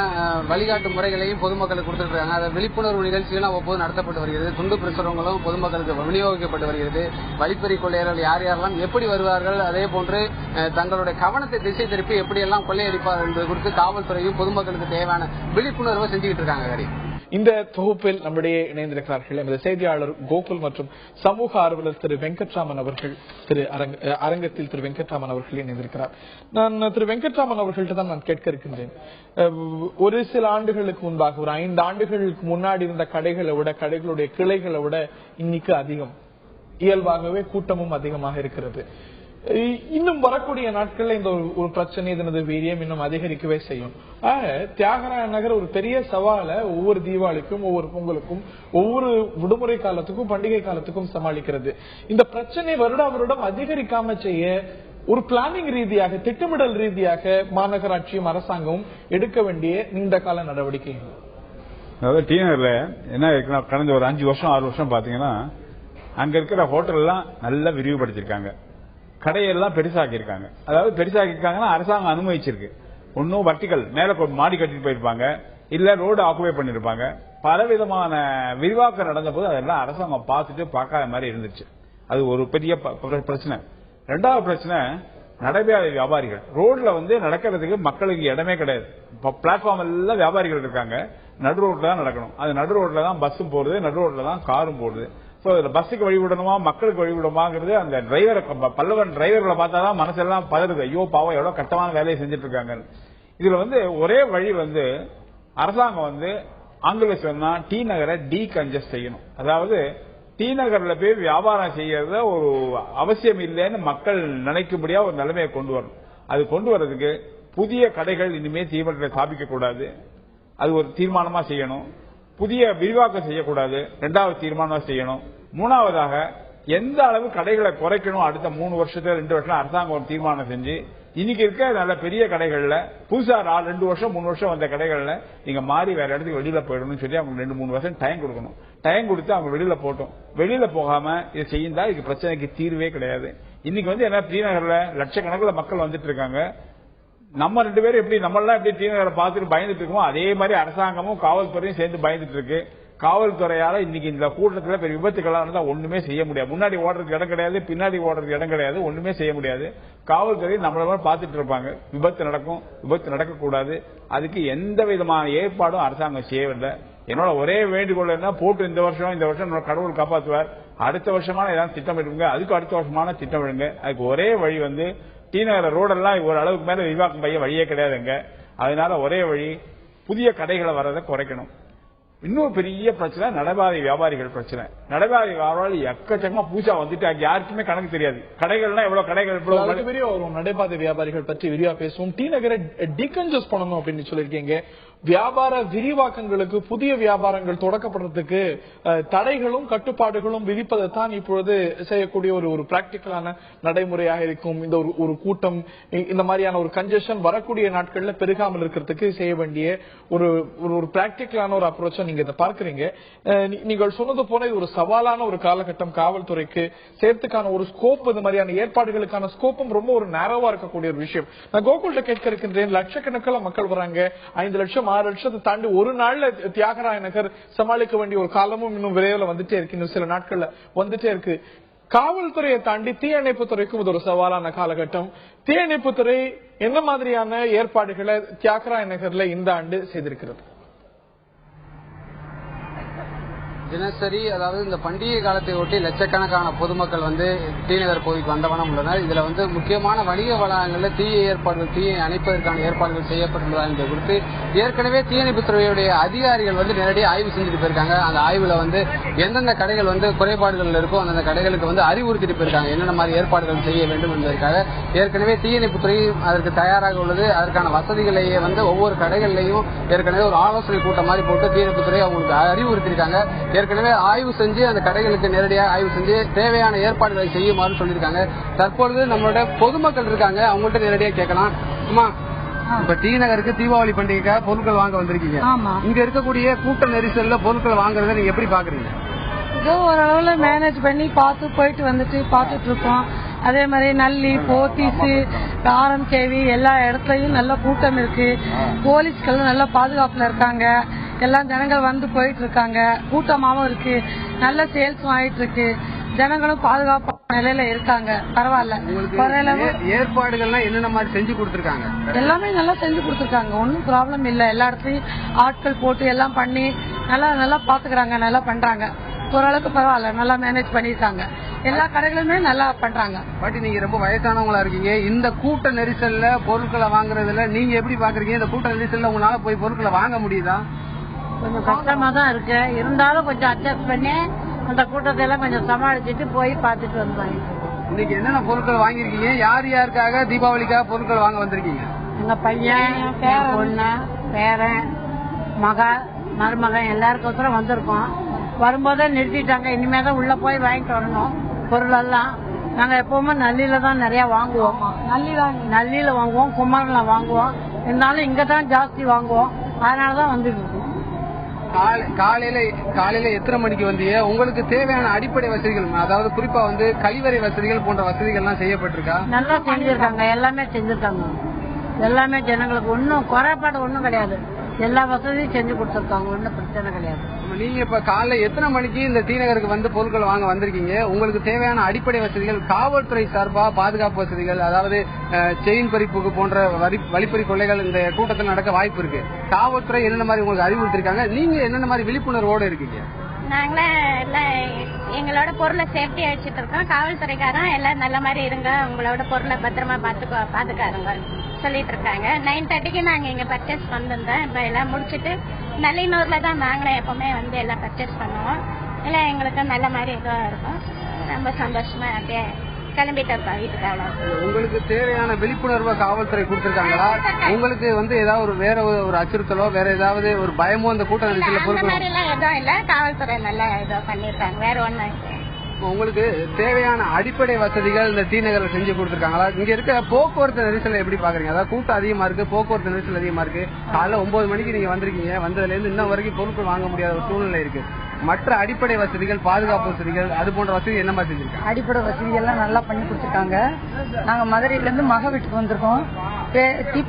வழிகாட்டு முறைகளையும் பொதுமக்களுக்கு கொடுத்துருக்காங்க. அதை விழிப்புணர்வு நிகழ்ச்சிகளும் அவ்வப்போது நடத்தப்பட்டு வருகிறது. துண்டு பிரசுரங்களும் பொதுமக்களுக்கு விநியோகிக்கப்பட்டு வருகிறது. வழிப்பறி கொள்ளையர்கள் யார் யாரெல்லாம் எப்படி வருவார்கள், அதே போன்று தங்களுடைய கவனத்தை திசை திருப்பி எப்படியெல்லாம் கொள்ளையடிப்பார் என்பது குறித்து காவல்துறையும் பொதுமக்களுக்கு தேவையான விழிப்புணர்வை செஞ்சுக்கிட்டு இருக்காங்க. ஹரி, இந்த தொகுப்பில் நம்முடைய இணைந்திருக்கிறார்கள் எமது செய்தியாளர் கோகுல் மற்றும் சமூக ஆர்வலர் திரு வெங்கட்ராமன் அவர்கள். அரங்கத்தில் திரு வெங்கட்ராமன் அவர்கள் இணைந்திருக்கிறார். நான் திரு வெங்கட்ராமன் அவர்கள்ட்ட தான் நான் கேட்க இருக்கின்றேன். ஒரு சில ஆண்டுகளுக்கு முன்பாக, ஒரு 5 ஆண்டுகளுக்கு முன்னாடி இருந்த கடைகளை விட, கடைகளுடைய கிளைகளை விட இன்னைக்கு அதிகம், இயல்பாகவே கூட்டமும் அதிகமாக இருக்கிறது. இன்னும் வரக்கூடிய நாட்கள்ல இந்த ஒரு பிரச்சனை, இதனது வீரியம் இன்னும் அதிகரிக்கவே செய்யும். தியாகராய நகர் ஒரு பெரிய சவாலை ஒவ்வொரு தீபாவளிக்கும், ஒவ்வொரு பொங்கலுக்கும், ஒவ்வொரு விடுமுறை காலத்துக்கும், பண்டிகை காலத்துக்கும் சமாளிக்கிறது. இந்த பிரச்சனை வருடம் அதிகரிக்காம செய்ய ஒரு பிளானிங் ரீதியாக, திட்டமிடல் ரீதியாக மாநகராட்சியும் அரசாங்கமும் எடுக்க வேண்டிய நீண்ட கால நடவடிக்கைகள். அதாவது டி நகர்ல என்ன இருக்குன்னா, கடந்த ஒரு 5 வருஷம் 6 வருஷம் பாத்தீங்கன்னா அங்க இருக்கிற ஹோட்டல் எல்லாம் நல்லா விரிவுபடுத்திருக்காங்க. கடையெல்லாம் பெருசாக்கியிருக்காங்க. அதாவது பெருசாக்கிருக்காங்கன்னா அரசாங்கம் அனுமதிச்சிருக்கு. ஒன்னும் வர்டிகல் மேல மாடி கட்டிட்டு போயிருப்பாங்க, இல்ல ரோடு ஆக்குபை பண்ணிருப்பாங்க. பலவிதமான விரிவாக்கம் நடந்த போது அதெல்லாம் அரசாங்கம் பார்த்துட்டு பார்க்காத மாதிரி இருந்துச்சு. அது ஒரு பெரிய பிரச்சனை. 2வது பிரச்சனை, நடைபாதை வியாபாரிகள். ரோட்ல வந்து நடக்கிறதுக்கு மக்களுக்கு இடமே கிடையாது. பிளாட்ஃபார்ம் எல்லாம் வியாபாரிகள் இருக்காங்க. நடு ரோட்ல தான் நடக்கணும். அது நடு ரோட்ல தான் பஸ்ஸும் போடுது, நடு ரோட்ல தான் காரும் போடுது. பஸ்ஸுக்கு வழிவிடணுமா, மக்களுக்கு வழிவிடமாங்கிறது அந்த டிரைவர், பல்லவன் டிரைவர்களை பார்த்தாதான் மனசெல்லாம் பதறுது. ஐயோ பாவம், எவ்வளவு கட்டமான வேலையை செஞ்சுட்டு இருக்காங்க. இதுல வந்து ஒரே வழி வந்து அரசாங்கம் வந்து ஆங்கில சொன்னா டி நகரை டீகன்ஜஸ்ட் செய்யணும். அதாவது டி நகர்ல போய் வியாபாரம் செய்யறத ஒரு அவசியம் இல்லைன்னு மக்கள் நினைக்கும்படியா ஒரு நிலைமையை கொண்டு வரணும். அது கொண்டு வர்றதுக்கு புதிய கடைகள் இனிமே தீவனத்தில் ஸ்தாபிக்க கூடாது. அது ஒரு தீர்மானமா செய்யணும். புதிய விரிவாக்கம் செய்யக்கூடாது, 2வது தீர்மானமா செய்யணும். 3வதாக எந்த அளவு கடைகளை குறைக்கணும், அடுத்த 3 வருஷத்துல 2 வருஷம் அரசாங்கம் ஒரு தீர்மானம் செஞ்சு, இன்னைக்கு இருக்க நல்ல பெரிய கடைகள்ல புதுசா 2 வருஷம் 3 வருஷம் வந்த கடைகள்ல நீங்க மாறி வேற இடத்துக்கு வெளியில போயிடணும்னு சொல்லி அவங்க 2-3 வருஷம் டைம் கொடுக்கணும். டைம் கொடுத்து அவங்க வெளியில போட்டோம். வெளியில போகாம இதை செய்யுந்தா இதுக்கு பிரச்சனைக்கு தீர்வே கிடையாது. இன்னைக்கு வந்து என்ன, டி நகர்ல லட்சக்கணக்கில் மக்கள் வந்துட்டு இருக்காங்க. நம்ம 2 பேரும் எப்படி, நம்மளாம் எப்படி டி நகரை பார்த்துட்டு பயந்துட்டு இருக்கோம், அதே மாதிரி அரசாங்கமும் காவல்துறையும் சேர்ந்து பயந்துட்டு இருக்கு. காவல்துறையால இன்னைக்கு இந்த கூட்டத்தில் பெரிய விபத்துக்கெல்லாம் இருந்தா ஒண்ணுமே செய்ய முடியாது. முன்னாடி ஓடுறதுக்கு இடம் கிடையாது, பின்னாடி ஓடுறதுக்கு இடம் கிடையாது, ஒண்ணுமே செய்ய முடியாது. காவல்துறை நம்மள பார்த்துட்டு இருப்பாங்க. விபத்து நடக்கும், விபத்து நடக்கக்கூடாது. அதுக்கு எந்த விதமான ஏற்பாடும் அரசாங்கம் செய்யவில்லை. என்னோட ஒரே வேண்டுகோள் என்ன, போட்டு இந்த வருஷம் கடவுள் காப்பாற்றுவார், அடுத்த வருஷமான ஏதாவது திட்டம் எடுங்க, அதுக்கு அடுத்த வருஷமான திட்டம் எடுங்க. அதுக்கு ஒரே வழி வந்து டி நகர் ரோடெல்லாம் ஒரு அளவுக்கு மேல விரிவாக்கம் பைய வழியே கிடையாதுங்க. அதனால ஒரே வழி புதிய கடைகளை வர்றதை குறைக்கணும். இன்னும் பெரிய பிரச்சனை நடைபாதை வியாபாரிகள் பிரச்சனை. நடைபாதை வியாபாரிகள் எக்கச்சக்கமா பூஜா வந்துட்டு அங்க யாருக்குமே கணக்கு தெரியாது. கடைகள்லாம் எவ்வளவு கடைகள் எவ்வளவு பெரிய வரும். நடைபாதை வியாபாரிகள் பற்றி விரிவா பேசுவோம். டி நகரை டிகன்ஜஸ்ட் பண்ணணும் அப்படின்னு சொல்லியிருக்கீங்க. வியாபார விரிவாக்கங்களுக்கு, புதிய வியாபாரங்கள் தொடக்கப்படுறதுக்கு தடைகளும் கட்டுப்பாடுகளும் விதிப்பதைத்தான் இப்பொழுது செய்யக்கூடிய ஒரு பிராக்டிக்கலான நடைமுறையாக இருக்கும். இந்த ஒரு கூட்டம், இந்த மாதிரியான ஒரு கன்ஜெஷன் வரக்கூடிய நாட்கள்ல பெருகாமல் இருக்கிறதுக்கு செய்ய வேண்டிய ஒரு பிராக்டிக்கலான ஒரு அப்ரோச்சா நீங்க இதை பார்க்கறீங்க. நீங்கள் சொன்னது போல இது ஒரு சவாலான ஒரு காலகட்டம். காவல்துறைக்கு சேர்த்துக்கான ஒரு ஸ்கோப், இந்த மாதிரியான ஏற்பாடுகளுக்கான ஸ்கோப்பும் ரொம்ப ஒரு நேரோவா இருக்கக்கூடிய ஒரு விஷயம். நான் கோகுல்கிட்ட கேட்க இருக்கின்றேன். லட்சக்கணக்கில் மக்கள் வராங்க. 5 லட்சம் 6 லட்சத்தை தாண்டி ஒரு நாள்ல தியாகராய நகர் சமாளிக்க வேண்டிய ஒரு காலமும் இன்னும் விரைவில் வந்துட்டே இருக்கு. இன்னும் சில நாட்கள்ல வந்துட்டே இருக்கு. காவல்துறையை தாண்டி தீயணைப்பு துறைக்கும் இது ஒரு சவாலான காலகட்டம். தீயணைப்பு துறை என்ன மாதிரியான ஏற்பாடுகளை தியாகராய நகர்ல இந்த ஆண்டு செய்திருக்கிறது? தினசரி, அதாவது இந்த பண்டிகை காலத்தை ஒட்டி லட்சக்கணக்கான பொதுமக்கள் வந்து டி நகர் பகுதிக்கு வந்தவனம் உள்ளனர். இதுல வந்து முக்கியமான வணிக வளாகங்களில் தீயை அணைப்பதற்கான ஏற்பாடுகள் செய்யப்பட்டுள்ளதா என்பது குறித்து ஏற்கனவே தீயணைப்புத்துறையுடைய அதிகாரிகள் வந்து நேரடியாக ஆய்வு செஞ்சுட்டு போயிருக்காங்க. அந்த ஆய்வுல வந்து எந்தெந்த கடைகள் வந்து குறைபாடுகள் இருக்கோ அந்தந்த கடைகளுக்கு வந்து அறிவுறுத்திட்டு போயிருக்காங்க, என்னென்ன மாதிரி ஏற்பாடுகள் செய்ய வேண்டும் என்பதற்காக. ஏற்கனவே தீயணைப்புத்துறை அதற்கு தயாராக உள்ளது. அதற்கான வசதிகளையே வந்து ஒவ்வொரு கடைகள்லையும் ஏற்கனவே ஒரு ஆலோசனை கூட்டம் மாதிரி போட்டு தீயணைப்புத்துறை அவங்களுக்கு அறிவுறுத்திருக்காங்க. ஏற்கனவே ஆய்வு செஞ்சு அந்த கடைகளுக்கு நேரடியாக ஆய்வு செஞ்சு தேவையான ஏற்பாடுகளை செய்யுமாறு சொல்லியிருக்காங்க. தற்பொழுது நம்மளோட பொதுமக்கள் இருக்காங்க, அவங்கள்ட்ட நேரடியாக கேட்கலாம். அம்மா, இப்ப டி நகருக்கு தீபாவளி பண்டிகைக்காக பொருட்கள் வாங்க வந்திருக்கீங்க. இங்க இருக்கக்கூடிய கூட்ட நெரிசல்ல பொருட்கள் வாங்குறத நீங்க எப்படி பாக்குறீங்க? ஏதோ ஓரளவுல மேனேஜ் பண்ணி போயிட்டு வந்துட்டு பாத்துட்டு இருக்கோம். அதே மாதிரி நல்லி, போத்தீஸ், ஆர்எம்கேவி எல்லா இடத்துலயும் நல்ல கூட்டம் இருக்கு. போலீஸ்கள் நல்ல பாதுகாப்புல இருக்காங்க. எல்லாம் ஜனங்கள் வந்து போயிட்டு இருக்காங்க. கூட்டமாவும் இருக்கு. நல்ல சேல்ஸும் ஆயிட்டு இருக்கு. ஜனங்களும் பாதுகாப்பான நிலையில இருக்காங்க. பரவாயில்ல. ஏற்பாடுகள்லாம் என்னென்ன மாதிரி செஞ்சு கொடுத்திருக்காங்க? எல்லாமே நல்லா செஞ்சு கொடுத்திருக்காங்க. ஒன்னும் ப்ராப்ளம் இல்ல. எல்லா இடத்துலயும் ஆட்கள் போட்டு எல்லாம் பண்ணி நல்லா பாத்துக்கிறாங்க, நல்லா பண்றாங்க. ஓரளவுக்கு பரவாயில்ல, நல்லா மேனேஜ் பண்ணிருக்காங்க. எல்லா கடைகளுமே நல்லா பண்றாங்க. பாட்டி, நீங்க ரொம்ப வயசானவங்களா இருக்கீங்க. இந்த கூட்ட நெரிசல்ல பொருட்களை வாங்குறதுல நீங்க எப்படி பாக்குறீங்க? இந்த கூட்ட நெரிசல்ல உங்களால போய் பொருட்களை வாங்க முடியுதா? கொஞ்சம் கஷ்டமா தான் இருக்கு. இருந்தாலும் கொஞ்சம் அட்ஜஸ்ட் பண்ணி அந்த கூட்டத்தை எல்லாம் கொஞ்சம் சமாளிச்சுட்டு போய் பாத்துட்டு வந்தாங்க. இன்னைக்கு என்னென்ன பொருட்கள் வாங்கிருக்கீங்க? யார் யாருக்காக தீபாவளிக்காக பொருட்கள் வாங்க வந்திருக்கீங்க? எங்க பையன், பொண்ணு, பேரன், மருமகன் எல்லாருக்கும் வந்திருக்கோம். வரும்போதே நிறுத்திட்டாங்க. இனிமேதான் உள்ள போய் வாங்கிட்டு வரணும் பொருள் எல்லாம். நாங்க எப்பவுமே நல்லில தான் நிறைய வாங்குவோம். நல்லில வாங்குவோம், குமரன்ல வாங்குவோம். இருந்தாலும் இங்கதான் ஜாஸ்தி வாங்குவோம். அதனாலதான் வந்துட்டு இருக்கோம். காலையில எத்தனை மணிக்கு வந்தீங்க? உங்களுக்கு தேவையான அடிப்படை வசதிகள், அதாவது குறிப்பா வந்து கழிவறை வசதிகள் போன்ற வசதிகள் எல்லாம் செய்யப்பட்டிருக்கா? நல்லா செஞ்சிருக்காங்க. எல்லாமே செஞ்சிருக்காங்க. எல்லாமே ஜனங்களுக்கு ஒன்னும் குறைபாடு ஒன்னும் கிடையாது. எல்லா வசதியும் செஞ்சு கொடுத்துருக்காங்க. ஒன்னும் பிரச்சனை கிடையாது. நீங்க இப்ப காலைல எத்தனை மணிக்கு இந்த டி நகருக்கு வந்து பொருட்கள் வாங்க வந்திருக்கீங்க? உங்களுக்கு தேவையான அடிப்படை வசதிகள், காவல்துறை சார்பா பாதுகாப்பு வசதிகள், அதாவது செயின் பறிப்புக்கு போன்ற வழிப்பறி கொள்ளைகள் இந்த கூட்டத்தில் நடக்க வாய்ப்பு இருக்கு. காவல்துறை என்னென்ன மாதிரி உங்களுக்கு அறிவுறுத்திருக்காங்க? நீங்க என்னென்ன மாதிரி விழிப்புணர்வோடு இருக்கீங்க? நாங்களே எல்லாம் எங்களோட பொருளை சேஃப்டியா வச்சுட்டு இருக்கோம். காவல்துறைக்காரன் எல்லாம் நல்ல மாதிரி இருங்க, உங்களோட பொருளை பத்திரமா பாதுகாருங்க சொல்லிட்டு இருக்காங்க. 9:30க்கு நாங்க இங்க பர்ச்சேஸ் வந்திருந்தோம். இப்ப எல்லாம் முடிச்சுட்டு நல்லினூர்ல தான் நாங்களே எப்பவுமே வந்து எல்லாம் பர்ச்சேஸ் பண்ணுவோம். எல்லாம் எங்களுக்கு நல்ல மாதிரி இதுவா இருக்கும். ரொம்ப சந்தோஷமா அப்படியே கிளம்பிட்டு இருக்கோம் வீட்டுக்காக. உங்களுக்கு தேவையான விழிப்புணர்வை காவல்துறை கொடுத்திருக்காங்களா? உங்களுக்கு வந்து ஏதாவது வேற ஒரு அச்சுறுத்தலோ வேற ஏதாவது ஒரு பயமோ அந்த கூட்ட நெரிசல்ல பொருட்கள் மாதிரி எல்லாம் எதுவும் இல்ல. காவல்துறை நல்லா இதோ பண்ணிருக்காங்க. வேற ஒண்ணு. உங்களுக்கு தேவையான அடிப்படை வசதிகள் இந்த டி நகர்ல செஞ்சு கொடுத்திருக்காங்களா? இங்க இருக்க போக்குவரத்து நெரிசல் எப்படி பாக்குறீங்க? அதாவது கூட்டம் அதிகமா இருக்கு, போக்குவரத்து நெரிசல் அதிகமா இருக்கு. காலைல 9 மணிக்கு நீங்க வந்திருக்கீங்க. வந்ததுல இருந்து இன்னும் வரைக்கும் பொருட்கள் வாங்க முடியாத ஒரு சூழ்நிலை இருக்கு. மற்ற அடிப்படை வசதிகள், பாதுகாப்பு வசதிகள், அது போன்ற வசதி என்ன மாதிரி செஞ்சிருக்காங்க? அடிப்படை வசதி எல்லாம் நல்லா பண்ணி கொடுத்துருக்காங்க. நாங்க மதுரையில இருந்து மக வீட்டுக்கு வந்திருக்கோம்.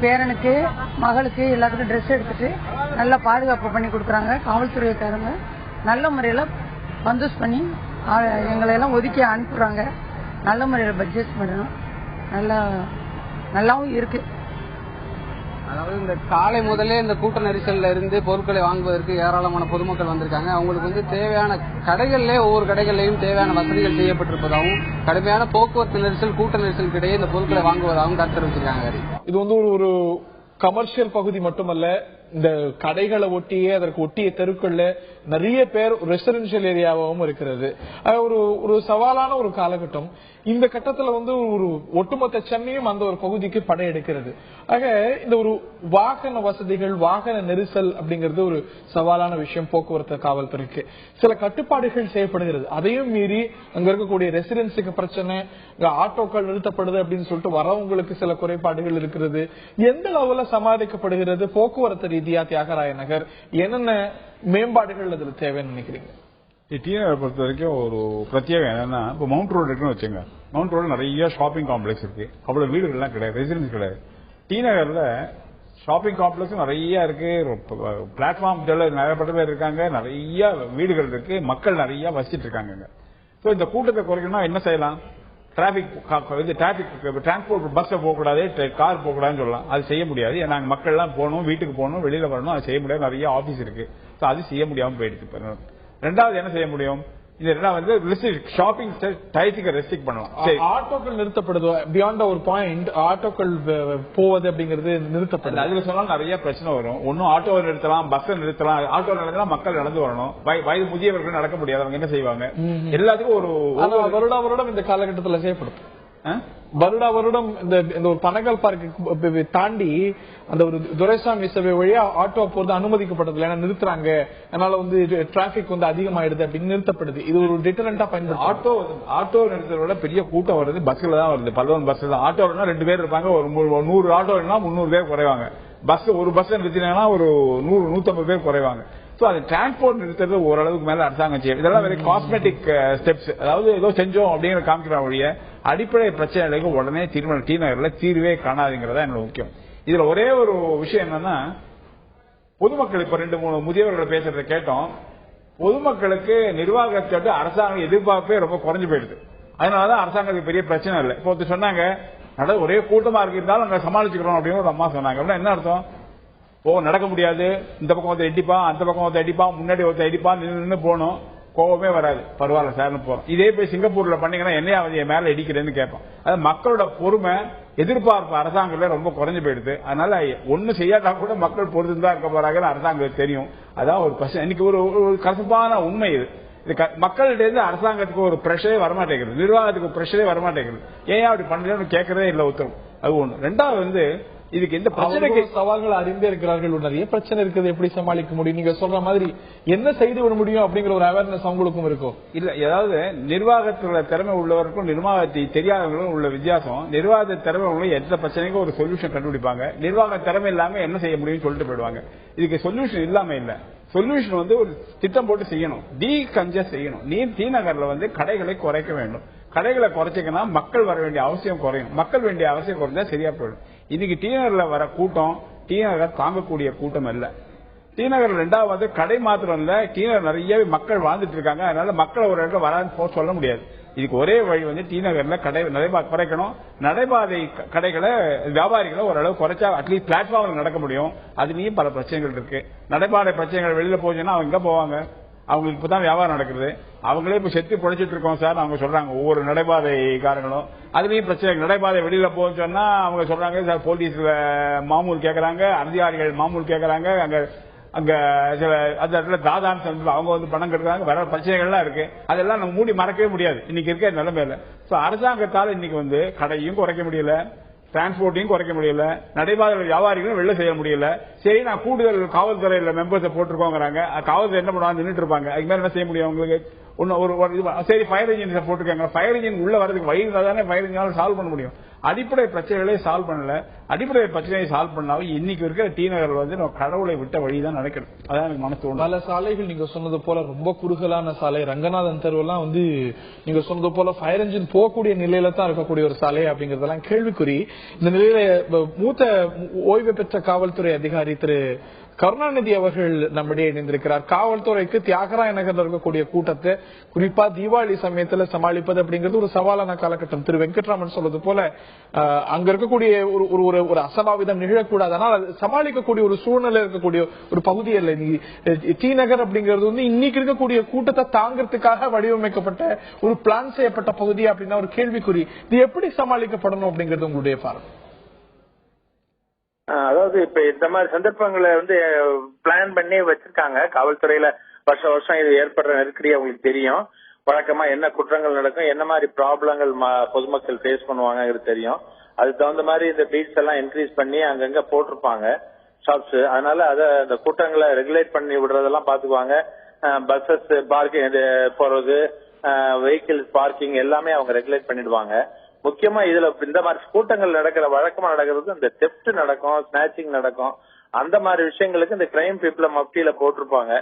பேரனுக்கு, மகளுக்கு எல்லாத்துக்கும் ட்ரெஸ் எடுத்துட்டு நல்லா பாதுகாப்பு பண்ணி கொடுக்குறாங்க காவல்துறைக்காரங்க. நல்ல முறையில் பந்தோஸ் பண்ணி எங்களை எல்லாம் ஒதுக்கி அனுப்புறாங்க. நல்ல முறையில் பட்ஜெட் பண்ணணும். நல்லாவும் இருக்கு. அதாவது இந்த காலை முதலே இந்த கூட்ட நெரிசல்ல இருந்து பொருட்களை வாங்குவதற்கு ஏராளமான பொதுமக்கள் வந்திருக்காங்க. அவங்களுக்கு வந்து தேவையான கடைகள்ல ஒவ்வொரு கடைகள்லயும் தேவையான வசதிகள் செய்யப்பட்டிருப்பதாகவும் கடுமையான போக்குவரத்து நெரிசல் கூட்ட நெரிசலுக்கு இடையே இந்த பொருட்களை வாங்குவதாகவும் கருத்து தெரிவிச்சிருக்காங்க. இது வந்து ஒரு கமர்ஷியல் பகுதி மட்டுமல்ல, இந்த கடைகளை ஒட்டியே அதற்கு ஒட்டிய தெருக்கள்ல நிறைய பேர் ரெசிடென்சியல் ஏரியாவும் இருக்கிறது. ஒரு சவாலான ஒரு காலகட்டம். இந்த கட்டத்துல வந்து ஒரு ஒட்டுமொத்த சென்னையும் அந்த ஒரு பகுதிக்கு படையெடுக்கிறது. ஆக இந்த ஒரு வாகன வசதிகள், வாகன நெரிசல் அப்படிங்கிறது ஒரு சவாலான விஷயம். போக்குவரத்து காவல்துறைக்கு சில கட்டுப்பாடுகள் செய்யப்படுகிறது. அதையும் மீறி அங்க இருக்கக்கூடிய ரெசிடென்ஸுக்கு பிரச்சனை, ஆட்டோக்கள் நிறுத்தப்படுது அப்படின்னு சொல்லிட்டு வரவங்களுக்கு சில குறைபாடுகள் இருக்கிறது. எந்த அளவுல சமாளிக்கப்படுகிறது போக்குவரத்து ரீதியா தியாகராய நகர்? என்னென்ன மேம்பாடுகள் அதுல தேவைன்னு நினைக்கிறீங்க? டிநகரை பொறுத்த வரைக்கும் ஒரு பிரத்யேகம் என்னன்னா, இப்போ மவுண்ட் ரோடு இருக்குன்னு வச்சுங்க. மவுண்ட் ரோடு நிறைய ஷாப்பிங் காம்ப்ளெக்ஸ் இருக்கு. அவ்வளவு வீடுகள்லாம் கிடையாது, ரெசிடென்ஸ் கிடையாது. டிநகர்ல ஷாப்பிங் காம்ப்ளெக்ஸ் நிறைய இருக்கு, பிளாட்ஃபார்ம் நிறைய பேர் இருக்காங்க, நிறைய வீடுகள் இருக்கு, மக்கள் நிறைய வசிச்சிட்டு இருக்காங்க. சோ இந்த கூட்டத்தை குறைக்கணும்னா என்ன செய்யலாம்? டிரான்ஸ்போர்ட் பஸ்ல போகக்கூடாது, கார் போகக்கூடாதுன்னு சொல்லலாம். அது செய்ய முடியாது. ஏன்னா மக்கள் எல்லாம் போகணும், வீட்டுக்கு போகணும், வெளியில வரணும், அது செய்ய முடியாது. நிறைய ஆபீஸ் இருக்கு, அது செய்ய முடியாம போயிடுச்சு. ரெண்டாவது என்ன செய்ய முடியும்? ஷாப்பிங் டைத்துக்கு ரெஸ்ட்ரிக்ட் பண்ணலாம். ஆட்டோக்கள் நிறுத்தப்படுது, பியாண்ட் ஒரு பாயிண்ட் ஆட்டோக்கள் போவது அப்படிங்கிறது நிறுத்தப்படுது. அதுல சொன்னா நிறைய பிரச்சனை வரும். ஒன்னும் ஆட்டோ நிறுத்தலாம், பஸ் நிறுத்தலாம். ஆட்டோ நிறுத்தலாம், மக்கள் நடந்து வரணும். வயது முதியவர்கள் நடக்க முடியாது, அவங்க என்ன செய்வாங்க? எல்லாத்துக்கும் ஒரு வருடம் இந்த காலகட்டத்தில் செய்யப்படும். வருடம் இந்த ஒரு பனகல் பார்க்கு தாண்டி அந்த ஒரு துரைசாமி சபை வழியா ஆட்டோ போறது அனுமதிக்கப்பட்டது. ஏன்னா நிறுத்துறாங்க, அதனால வந்து டிராபிக் வந்து அதிகமாயிடுது அப்படின்னு நிறுத்தப்படுது. இது ஒரு டிட்டரண்டா பயன்படுது. ஆட்டோ நிறுத்தறத பெரிய கூட்டம் வருது, பஸ்ல தான் வருது. 11 பஸ் தான். ஆட்டோனா 2 பேர் இருப்பாங்க, ஒரு 100 ஆட்டோனா 300 பேர் குறைவாங்க. பஸ் ஒரு பஸ் நிறுத்தினா ஒரு 100-150 பேர் குறைவாங்க. சோ அது டிரான்ஸ்போர்ட் நிறுத்தது ஓரளவுக்கு மேல அரசாங்கம் செய்யும். இதெல்லாம் வெறும் காஸ்மெட்டிக் ஸ்டெப்ஸ், அதாவது ஏதோ செஞ்சோம் அப்படிங்கிற காமிக்கிற வழிய அடிப்படை பிரச்சனைகளுக்கு உடனே டிநகர்ல தீர்வே காணாதுங்கிறதா என்னோட முக்கியம். இதுல ஒரே ஒரு விஷயம் என்னன்னா, பொதுமக்கள் இப்ப 2-3 முதியவர்களை பேசுறதை கேட்டோம். பொதுமக்களுக்கு நிர்வாகத்தோட அரசாங்கம் எதிர்பார்ப்பே ரொம்ப குறைஞ்சு போயிடுது. அதனாலதான் அரசாங்கத்துக்கு பெரிய பிரச்சனை இல்லை. இப்போ சொன்னாங்க ஒரே கூட்டமா இருந்தாலும் நாங்க சமாளிச்சுக்கிறோம் அப்படின்னு ஒரு அம்மா சொன்னாங்க. என்ன அர்த்தம்? நடக்க முடியாது, இந்த பக்கம் ஒருத்தர் அடிப்பா, அந்த பக்கம் ஒருத்தர் அடிப்பா, முன்னாடி ஒருத்தர் அடிப்பா, நின்று போனோம், கோவமே வராது, பரவாயில்ல சார்னு போறோம். இதே போய் சிங்கப்பூர்ல பண்ணீங்கன்னா என்னையா என் மேல அடிக்கிறேன்னு கேட்போம். அது மக்களோட பொறுமை, எதிர்பார்ப்பு அரசாங்கத்துல ரொம்ப குறைஞ்சு போயிடுது. அதனால ஒண்ணு செய்யாட்டா கூட மக்கள் பொறுத்து தான் இருக்க போறாங்கன்னு அரசாங்கத்துக்கு தெரியும். அதான் ஒரு பிரச்சனை. இன்னைக்கு ஒரு கசப்பான உண்மை இது. மக்கள்கிட்ட இருந்து அரசாங்கத்துக்கு ஒரு பிரஷரே வரமாட்டேங்குது, நிர்வாகத்துக்கு பிரஷரே வரமாட்டேங்குது. ஏன் அப்படி பண்றேன்னு கேட்கறதே இல்ல ஒருத்தரும். அது ஒண்ணு. ரெண்டாவது இதுக்கு எந்த பிரச்சனைக்கு சவால்கள் அறிந்தே இருக்கிறார்கள். நிறைய பிரச்சனை இருக்குது, எப்படி சமாளிக்க முடியும்? நீங்க சொல்ற மாதிரி என்ன செய்து விட முடியும் அப்படிங்கிற ஒரு அவேர்னஸ் அவங்களுக்கும் இருக்கும். இல்ல, ஏதாவது நிர்வாகத்துல திறமை உள்ளவருக்கும் நிர்வாகத்தை தெரியாதவங்களும் உள்ள வித்தியாசம். நிர்வாக திறமை உள்ள எந்த பிரச்சனைக்கும் ஒரு சொல்யூஷன் கண்டுபிடிப்பாங்க. நிர்வாக திறமை இல்லாம என்ன செய்ய முடியும்னு சொல்லிட்டு போயிடுவாங்க. இதுக்கு சொல்யூஷன் இல்லாம இல்ல. சொல்யூஷன் ஒரு திட்டம் போட்டு செய்யணும், டீகன்ஜஸ்ட் செய்யணும். டிநகர்ல கடைகளை குறைக்க வேண்டும். கடைகளை குறைச்சிக்கன்னா மக்கள் வர வேண்டிய அவசியம் குறையும். மக்கள் வேண்டிய அவசியம் குறைஞ்சா சரியா போயிடும். இன்னைக்கு டிநகர்ல வர கூட்டம் டிநகர் தாங்கக்கூடிய கூட்டம் இல்ல. டிநகர் ரெண்டாவது கடை மாத்திரம் இல்ல, டிநகர் நிறைய மக்கள் வாழ்ந்துட்டு இருக்காங்க. அதனால மக்களை ஒரு இடத்துல வரான்னு சொல்ல முடியாது. இதுக்கு ஒரே வழி டிநகர்ல நடைபாதை குறைக்கணும். நடைபாதை கடைகளை வியாபாரிகளை ஓரளவு குறைச்சா அட்லீஸ்ட் பிளாட்ஃபார்ம்ல நடக்க முடியும். அதுலயும் பல பிரச்சனைகள் இருக்கு. நடைபாதை பிரச்சனைகள் வெளியில போச்சுன்னா அவங்க எங்க போவாங்க? அவங்களுக்கு இப்பதான் வியாபாரம் நடக்குது. அவங்களே இப்ப செத்து பொழைச்சிட்டு இருக்கோம் சார் அவங்க சொல்றாங்க. ஒவ்வொரு நடைபாதைக்காரங்களும் அதுலயும் பிரச்சனை. நடைபாதை வெளியில போன்னு சொன்னா அவங்க சொல்றாங்க சார், போலீஸ்ல மாமூல் கேட்கறாங்க, அதிகாரிகள் மாமூல் கேட்கறாங்க. அங்க சில அந்த இடத்துல தாதான்னு சொல்லி அவங்க பணம் கட்டுறாங்க. வர பிரச்சனைகள்லாம் இருக்கு. அதெல்லாம் நம்ம மூடி மறக்கவே முடியாது இன்னைக்கு இருக்க நிலைமையில. சோ அரசாங்கத்தால் இன்னைக்கு கடையும் குறைக்க முடியல, டிரான்ஸ்போர்ட்டையும் குறைக்க முடியல, நடைபாதை வியாபாரிகளும் வெளில செய்ய முடியல. சரி, நான் கூடுதல் காவல்துறையில மெம்பர்ஸை போட்டிருக்கோங்கிறாங்க. காவல்துறை என்ன பண்ணுவாங்க? நின்றுட்டு இருப்பாங்க. அதுக்கு மேல என்ன செய்ய முடியும் அவங்களுக்கு? சரி, ஃபயர் இன்ஜின் போட்டிருக்காங்க. ஃபயர் இன்ஜின் உள்ள வரதுக்கு வழி இருந்தாதானே ஃபயர் இன்ஜினால சால்வ் பண்ண முடியும். அடிப்படை பிரச்சனைகளே சால்வ் பண்ணல. அடிப்படை பிரச்சனையை சால்வ் பண்ணாலும் இன்னைக்கு இருக்கிற டிநகர் நம்ம கடவுளை விட்ட வழிதான் நடக்கிறது. அதான் எனக்கு மனசு தோணும். பல சாலைகள் நீங்க சொன்னது போல ரொம்ப குறுகலான சாலை. ரங்கநாதன் தெருவெல்லாம் நீங்க சொன்னது போல ஃபயர் இன்ஜின் போகக்கூடிய நிலையில தான் இருக்கக்கூடிய ஒரு சாலை அப்படிங்கறதெல்லாம் கேள்விக்குறி. இந்த நிலையில மூத்த ஓய்வு பெற்ற காவல்துறை அதிகாரி திரு கருணாநிதி அவர்கள் நம்மிடையே இணைந்திருக்கிறார். காவல்துறைக்கு தியாகராய நகர்ல இருக்கக்கூடிய கூட்டத்தை குறிப்பா தீபாவளி சமயத்துல சமாளிப்பது அப்படிங்கிறது ஒரு சவாலான காலகட்டம். திரு வெங்கட்ராமன் சொல்றது போல அங்க இருக்கக்கூடிய ஒரு அசம்பாவிதம் நிகழக்கூடாது, ஆனால் அது சமாளிக்கக்கூடிய ஒரு சூழ்நிலை இருக்கக்கூடிய ஒரு பகுதி அல்ல டி நகர் அப்படிங்கிறது. இன்னைக்கு இருக்கக்கூடிய கூட்டத்தை தாங்கிறதுக்காக வடிவமைக்கப்பட்ட ஒரு பிளான் செய்யப்பட்ட பகுதி அப்படின்னா ஒரு கேள்விக்குறி. இது எப்படி சமாளிக்கப்படணும் அப்படிங்கிறது உங்களுடைய பார்வை? அதாவது இப்ப இந்த மாதிரி சந்தர்ப்பங்களை பிளான் பண்ணி வச்சிருக்காங்க காவல்துறையில. வருஷம் இது ஏற்படுற நெருக்கடி அவங்களுக்கு தெரியும். வழக்கமா என்ன குற்றங்கள் நடக்கும், என்ன மாதிரி ப்ராப்ளங்கள் பொதுமக்கள் ஃபேஸ் பண்ணுவாங்க தெரியும். அதுக்கு தகுந்த மாதிரி இந்த பீட்ஸ் எல்லாம் இன்க்ரீஸ் பண்ணி அங்கங்க போட்டிருப்பாங்க ஷாப்ஸ். அதனால அந்த கூட்டங்களை ரெகுலேட் பண்ணி விடுறதெல்லாம் பாத்துக்குவாங்க. பஸ்ஸஸ் பார்க்கிங் போறது, வெஹிக்கிள்ஸ் பார்க்கிங் எல்லாமே அவங்க ரெகுலேட் பண்ணிடுவாங்க. முக்கியமா இதுல இந்த மாதிரி கூட்டங்கள் வழக்கமா நடக்கிறது இந்த தெஃப்ட் நடக்கும், ஸ்நாச்சிங் நடக்கும். அந்த மாதிரி விஷயங்களுக்கு இந்த கிரைம் பீப்புள மப்டியில போட்டிருப்பாங்க.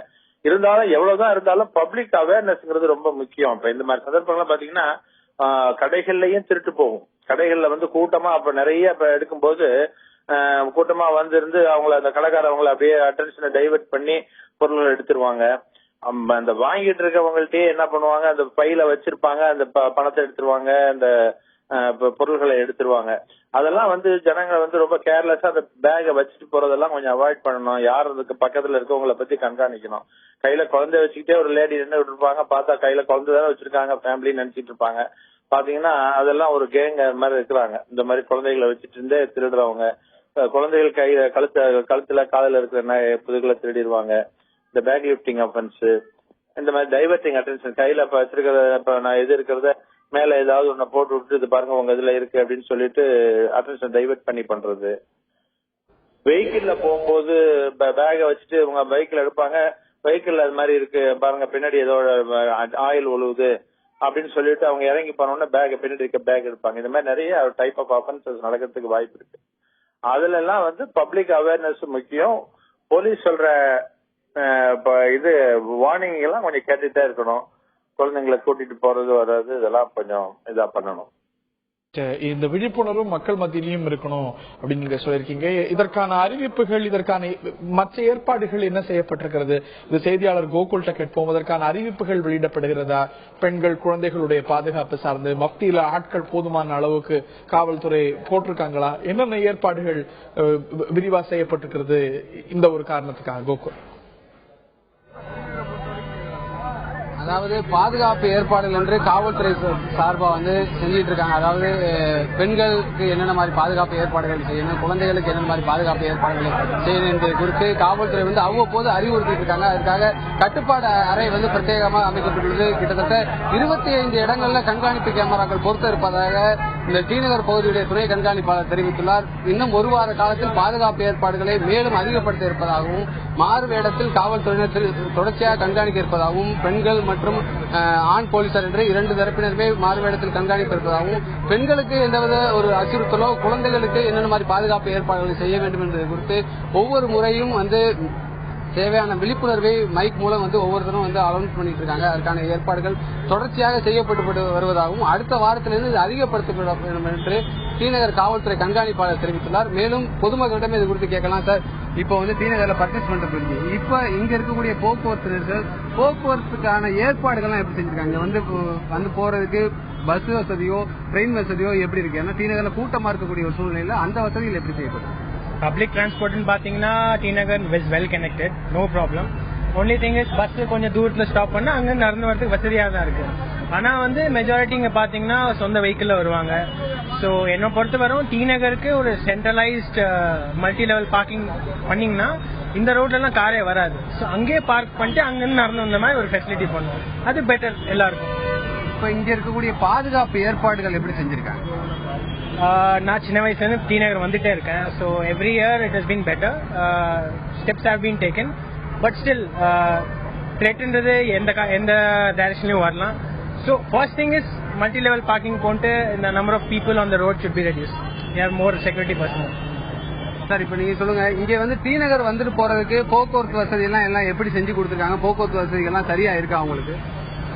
இருந்தாலும் எவ்வளவுதான் இருந்தாலும் பப்ளிக் அவேர்னஸ்ங்கிறது ரொம்ப முக்கியம். இப்ப இந்த மாதிரி சந்தர்ப்பங்கள்லாம் பாத்தீங்கன்னா கடைகள்லயும் திருட்டு போகும். கடைகள்ல கூட்டமா அப்ப நிறைய எடுக்கும்போது கூட்டமா இருந்து அவங்கள அந்த கடைக்காரவங்களை அப்படியே அட்டென்ஷனை டைவர்ட் பண்ணி பொருள்கள் எடுத்துருவாங்க. அந்த வாங்கிட்டு இருக்கவங்கள்ட்டயே என்ன பண்ணுவாங்க, அந்த பையில வச்சிருப்பாங்க, அந்த பணத்தை எடுத்துருவாங்க, அந்த பொருள்களை எடுத்துருவாங்க. அதெல்லாம் ஜனங்க ரொம்ப கேர்லெஸ்ஸா அந்த பேக வச்சுட்டு போறதெல்லாம் கொஞ்சம் அவாய்ட் பண்ணணும். யார் அதுக்கு பக்கத்துல இருக்கவங்களை பத்தி கண்காணிக்கணும். கையில குழந்தை வச்சுக்கிட்டே ஒரு லேடி நின்று இருப்பாங்க, பார்த்தா கையில குழந்தை தானே வச்சிருக்காங்க, ஃபேமிலி நினைச்சிட்டு இருப்பாங்க. பாத்தீங்கன்னா அதெல்லாம் ஒரு கேங் மாதிரி இருக்கிறாங்க. இந்த மாதிரி குழந்தைகளை வச்சுட்டு இருந்தே திருடுறவங்க, குழந்தைகள் கழுத்துல காலில் இருக்கிற புதுகளை திருடிடுவாங்க. இந்த பேக் லிப்டிங் அஃபென்ஸ், இந்த மாதிரி டைவர்ட்டிங் அட்டென்ஷன், கையில வச்சிருக்கிறத நான் எது இருக்கிறத மேல ஏதாவது ஒண்ணு போட்டு விட்டு இது பாருங்க உங்க இதுல இருக்கு அப்படின்னு சொல்லிட்டு அட்டென்ஷன் டைவர்ட் பண்ணி பண்றது. வெஹிக்கிள்ல போகும்போது பேக வச்சுட்டு உங்க வெஹிக்கிள் எடுப்பாங்க, வெஹிக்கிள் அது மாதிரி இருக்கு பாருங்க, பின்னாடி ஏதோ ஆயில் ஒழுகுது அப்படின்னு சொல்லிட்டு அவங்க இறங்கி போனோம்னா பேக் பின்னாடி இருக்க பேக் எடுப்பாங்க. இந்த மாதிரி நிறைய டைப் ஆஃப் அஃபென்சஸ் நடக்கிறதுக்கு வாய்ப்பு இருக்கு. அதுல எல்லாம் பப்ளிக் அவேர்னஸ் முக்கியம். போலீஸ் சொல்ற இது வார்னிங் எல்லாம் கொஞ்சம் கேட்டுட்டே இருக்கணும். குழந்தைங்களை கூட்டிட்டு போறது வர்றது இதெல்லாம் கொஞ்சம் இதா பண்ணணும். இந்த விழிப்புணர்வு மக்கள் மத்தியிலும் இருக்கணும் அப்படின்னு நீங்க சொல்லிருக்கீங்க. இதற்கான அறிவிப்புகள், இதற்கான மற்ற ஏற்பாடுகள் என்ன செய்யப்பட்டிருக்கிறது? இந்த செய்தியாளர் கோகுல்ட்ட கேட்போம். அதற்கான அறிவிப்புகள் வெளியிடப்படுகிறதா? பெண்கள் குழந்தைகளுடைய பாதுகாப்பு சார்ந்து மப்டியில ஆட்கள் போதுமான அளவுக்கு காவல்துறை போட்டிருக்காங்களா? என்னென்ன ஏற்பாடுகள் விரிவா செய்யப்பட்டிருக்கிறது இந்த ஒரு காரணத்துக்காக? கோகுல், அதாவது பாதுகாப்பு ஏற்பாடுகள் என்று காவல்துறை சார்பா செஞ்சிட்டு இருக்காங்க. அதாவது பெண்களுக்கு என்னென்ன மாதிரி பாதுகாப்பு ஏற்பாடுகள் செய்யணும், குழந்தைகளுக்கு என்னென்ன மாதிரி பாதுகாப்பு ஏற்பாடுகள் செய்யணும் என்பது குறித்து காவல்துறை அவ்வப்போது அறிவுறுத்திட்டு இருக்காங்க. அதுக்காக கட்டுப்பாடு அறை பிரத்யேகமாக அமைக்கப்பட்டுள்ளது. கிட்டத்தட்ட 25 இடங்கள்ல கண்காணிப்பு கேமராக்கள் பொருத்த இருப்பதாக இந்த டி நகர் பகுதியுடைய துணை கண்காணிப்பாளர் தெரிவித்துள்ளார். இன்னும் ஒரு வார காலத்தில் பாதுகாப்பு ஏற்பாடுகளை மேலும் அதிகப்படுத்த இருப்பதாகவும், மாறு வேடத்தில் காவல்துறையினர் தொடர்ச்சியாக கண்காணிக்க இருப்பதாகவும், பெண்கள் மற்றும் ஆண் போலீசார் என்று 2 தரப்பினருமே மாறுவேடத்தில் கண்காணிப்பு இருப்பதாகவும், பெண்களுக்கு எந்தவித ஒரு அச்சுறுத்தலோ, குழந்தைகளுக்கு என்னென்ன மாதிரி பாதுகாப்பு ஏற்பாடுகளை செய்ய வேண்டும் என்பது குறித்து ஒவ்வொரு முறையும் தேவையான விழிப்புணர்வை மைக் மூலம் ஒவ்வொருத்தரும் அனௌன்ஸ் பண்ணிட்டு இருக்காங்க. அதற்கான ஏற்பாடுகள் தொடர்ச்சியாக செய்யப்பட்டு வருவதாகவும், அடுத்த வாரத்திலிருந்து இது அதிகப்படுத்தப்பட வேண்டும் என்று டி நகர் காவல்துறை கண்காணிப்பாளர் தெரிவித்துள்ளார். மேலும் பொதுமக்களிடம் இது குறித்து கேட்கலாம். சார், இப்போ டி நகர்ல பர்ச்சேஸ் பண்றது இருக்கு, இப்ப இங்க இருக்கக்கூடிய போக்குவரத்துக்கான ஏற்பாடுகள் எப்படி செஞ்சிருக்காங்க? போறதுக்கு பஸ் வசதியோ ட்ரெயின் வசதியோ எப்படி இருக்கு? ஏன்னா டி நகர்ல கூட்டமா இருக்கக்கூடிய ஒரு சூழ்நிலையில அந்த வசதிகள் எப்படி செய்யப்படும்? பப்ளிக் டிரான்ஸ்போர்ட்னு பாத்தீங்கன்னா T Nagar is well connected, no problem. Only thing is bus கொஞ்சம் தூரத்துல ஸ்டாப் பண்ணா அங்க நடந்து வரதுக்கு வசதியா தான் இருக்கு. ஆனா மெஜாரிட்டி இங்க பாத்தீங்கன்னா சொந்த வெஹிக்கிள்ல வருவாங்க. சோ என்ன பொறுத்த வரும் டி நகருக்கு ஒரு சென்ட்ரலைஸ்ட் மல்டி லெவல் பார்க்கிங் பண்ணீங்கன்னா இந்த ரோட்ல எல்லாம் காரே வராது. சோ அங்கே பார்க் பண்ணிட்டு அங்க நடந்து வந்த மாதிரி ஒரு ஃபெசிலிட்டி பண்ணுவோம். அது பெட்டர் எல்லாருக்கும். இப்ப இங்க இருக்கக்கூடிய பாதுகாப்பு ஏற்பாடுகள் எப்படி செஞ்சிருக்காங்க? நான் சின்ன வயசுல இருந்து டி நகர் வந்துட்டே இருக்கேன். So every year it has been better, steps have been taken. But still த்ரெட்ன்றது எந்த டைரக்ஷன்லயும் வரலாம். So first thing is multi level parking போட்டு இந்த number of people on the road should be reduce. Have more security personnel. Sir, இப்ப நீங்க சொல்லுங்க, இங்க டி நகர் வந்துட்டு போறதுக்கு போக்குவரத்து வசதி எல்லாம் எப்படி செஞ்சு கொடுத்துருக்காங்க? போக்குவரத்து வசதி எல்லாம் சரியா இருக்கா அவங்களுக்கு?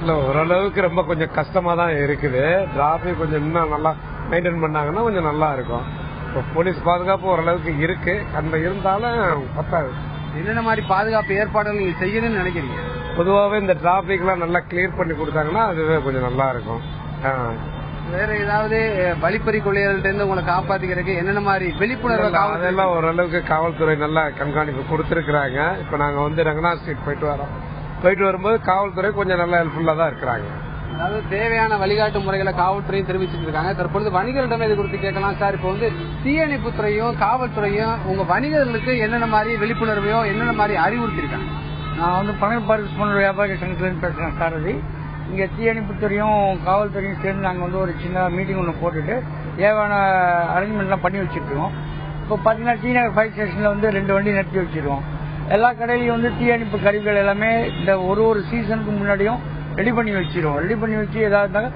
இல்ல, ஓரளவுக்கு ரொம்ப கொஞ்சம் கஷ்டமா தான் இருக்குது. டிராபிக் கொஞ்சம் இன்னும் நல்லா மெயின்டைன் பண்ணாங்கன்னா கொஞ்சம் நல்லா இருக்கும். இப்போ போலீஸ் பாதுகாப்பு ஓரளவுக்கு இருக்கு, அந்த இருந்தாலும் பத்தாது. என்னென்ன மாதிரி பாதுகாப்பு ஏற்பாடுகள் நீங்க செய்யணும்னு நினைக்கிறீங்க? பொதுவாகவே இந்த டிராபிக் எல்லாம் நல்லா கிளியர் பண்ணி கொடுத்தாங்கன்னா அதுவே கொஞ்சம் நல்லா இருக்கும். வேற ஏதாவது வழிப்பறி கொள்ளையர்கள்ட்ட இருந்து உங்களை காப்பாத்திக்கிறதுக்கு என்னென்ன மாதிரி விழிப்புணர்வு? அதெல்லாம் ஓரளவுக்கு காவல்துறை நல்லா கண்காணிப்பு கொடுத்திருக்கிறாங்க. இப்ப நாங்க வந்து ரங்கநாத் ஸ்ட்ரீட் போயிட்டு வரும்போது காவல்துறை கொஞ்சம் நல்லா ஹெல்ப்ஃபுல்லா தான் இருக்கிறாங்க. அதாவது தேவையான வழிகாட்டு முறைகளை காவல்துறையும் தெரிவிச்சுட்டு இருக்காங்க. தற்பொழுது வணிகர்களிடம் இது குறித்து கேட்கலாம் சார். இப்போ வந்து தீயணைப்புத்துறையும் காவல்துறையும் உங்க வணிகர்களுக்கு என்னென்ன மாதிரி விழிப்புணர்வையோ என்னென்ன மாதிரி அறிவுறுத்திருக்காங்க? நான் வந்து பணம் பார்க்க வியாபார சங்கத்திலிருந்து பேசுறேன் சாரதி. இங்க தீயணைப்புத்துறையும் காவல்துறையும் சேர்ந்து நாங்க வந்து ஒரு சின்ன மீட்டிங் ஒன்று போட்டுட்டு தேவையான அரேஞ்ச்மெண்ட்லாம் பண்ணி வச்சிருக்கோம். இப்போ பாத்தீங்கன்னா டிநகர் ஃபயர் ஸ்டேஷன்ல வந்து 2 வண்டி நிறுத்தி வச்சிருக்கோம். எல்லா கடையிலையும் வந்து தீயணைப்பு கருவிகள் எல்லாமே இந்த ஒரு சீசனுக்கு முன்னாடியும் ரெடி பண்ணி வச்சிருவோம். ரெடி பண்ணி வச்சு ஏதாவது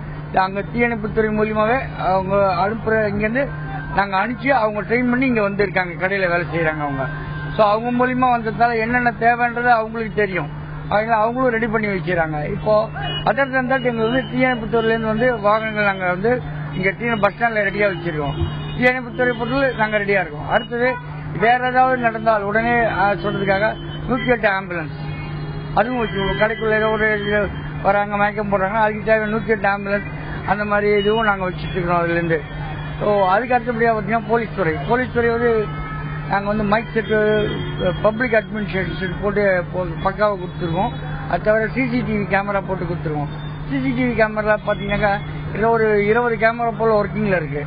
அங்க தீயணைப்புத்துறை மூலியமாவே அவங்க அனுப்புற இங்கிருந்து நாங்க அனுப்பிச்சு அவங்க ட்ரெயின் பண்ணி இங்க வந்து இருக்காங்க, கடையில வேலை செய்யறாங்க அவங்க. சோ அவங்க மூலியமா வந்ததால என்னென்ன தேவைன்றது அவங்களுக்கு தெரியும். அவங்களும் ரெடி பண்ணி வச்சிடறாங்க. இப்போ அதர் தன் தட் எங்களுக்கு வந்து தீயணைப்புத்துறையில இருந்து வந்து வாகனங்கள் நாங்க வந்து இங்க பஸ் ஸ்டாண்ட்ல ரெடியா வச்சிருக்கோம். தீயணைப்புத்துறை பொருள் நாங்க ரெடியா இருக்கோம். அடுத்தது வேற ஏதாவது நடந்தால் உடனே சொல்றதுக்காக 108 ஆம்புலன்ஸ் அதுவும் வச்சிருக்கோம். கடைக்குள்ள ஏதோ ஒரு வராங்க மயக்கம் போடுறாங்கன்னா அதுக்கு தேவை 108 ஆம்புலன்ஸ் அந்த மாதிரி இதுவும் நாங்க வச்சுட்டு இருக்கிறோம் அதுல இருந்து. ஸோ அதுக்கு அடுத்தபடியா பாத்தீங்கன்னா போலீஸ் துறை வந்து நாங்க வந்து mike set public administration set போட்டு பக்காவை கொடுத்துருக்கோம். அது தவிர சிசிடிவி கேமரா போட்டு கொடுத்துருக்கோம். சிசிடிவி கேமரா பாத்தீங்கன்னாக்கா ஒரு 20 கேமரா போல ஒர்க்கிங்ல இருக்கு.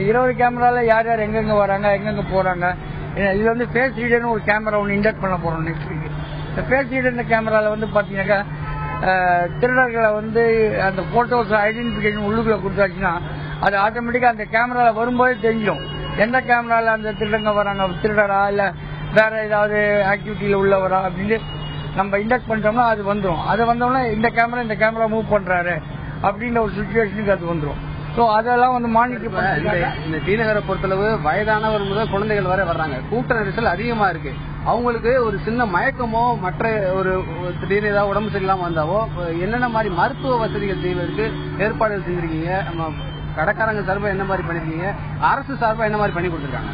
20 கேமரால யார் யார் எங்கெங்க வராங்க எங்கெங்க போறாங்க. இதுல வந்து ஃபேஸ் ரீடர்னு ஒரு கேமரா ஒன்று இன்டெக்ட் பண்ண போறோம் நெக்ஸ்ட் வீக். இந்த ஃபேஸ் ரீடர் கேமரால வந்து பாத்தீங்கன்னாக்கா திருடர்களை வந்து அந்த போட்டோஸ் ஐடென்டிபிகேஷன் உள்ளுக்குள்ள கொடுத்தாச்சுன்னா அது ஆட்டோமேட்டிக்கா அந்த கேமரால வரும்போதே தெரிஞ்சிடும் எந்த கேமரால அந்த திருடங்க வராங்க, திருடரா இல்ல வேற ஏதாவது ஆக்டிவிட்டியில உள்ளவரா அப்படின்னு நம்ம இன்டெக்ட் பண்ணிட்டோம்னா அது வந்துடும். அது வந்தோம்னா இந்த கேமரா மூவ் பண்றாரு அப்படின்ற ஒரு சிச்சுவேஷனுக்கு அது வந்துடும். சோ அதெல்லாம் வந்து மானிட்டர் பண்ணி இந்த டிநகரை பொறுத்தளவு வயதானவர் முதல் குழந்தைகள் வரை வர்றாங்க. கூட்ட நெரிசல் அதிகமா இருக்கு. அவங்களுக்கு ஒரு சின்ன மயக்கமோ மற்ற ஒரு திடீர்னு ஏதாவது உடம்பு சரியில்லாம வந்தாவோ என்னென்ன மாதிரி மருத்துவ வசதிகள் செய்வதற்கு ஏற்பாடுகள் செஞ்சிருக்கீங்க? நம்ம கடைக்காரங்க சார்பா என்ன மாதிரி பண்ணிருக்கீங்க? அரசு சார்பா என்ன மாதிரி பண்ணி கொடுத்துருக்காங்க?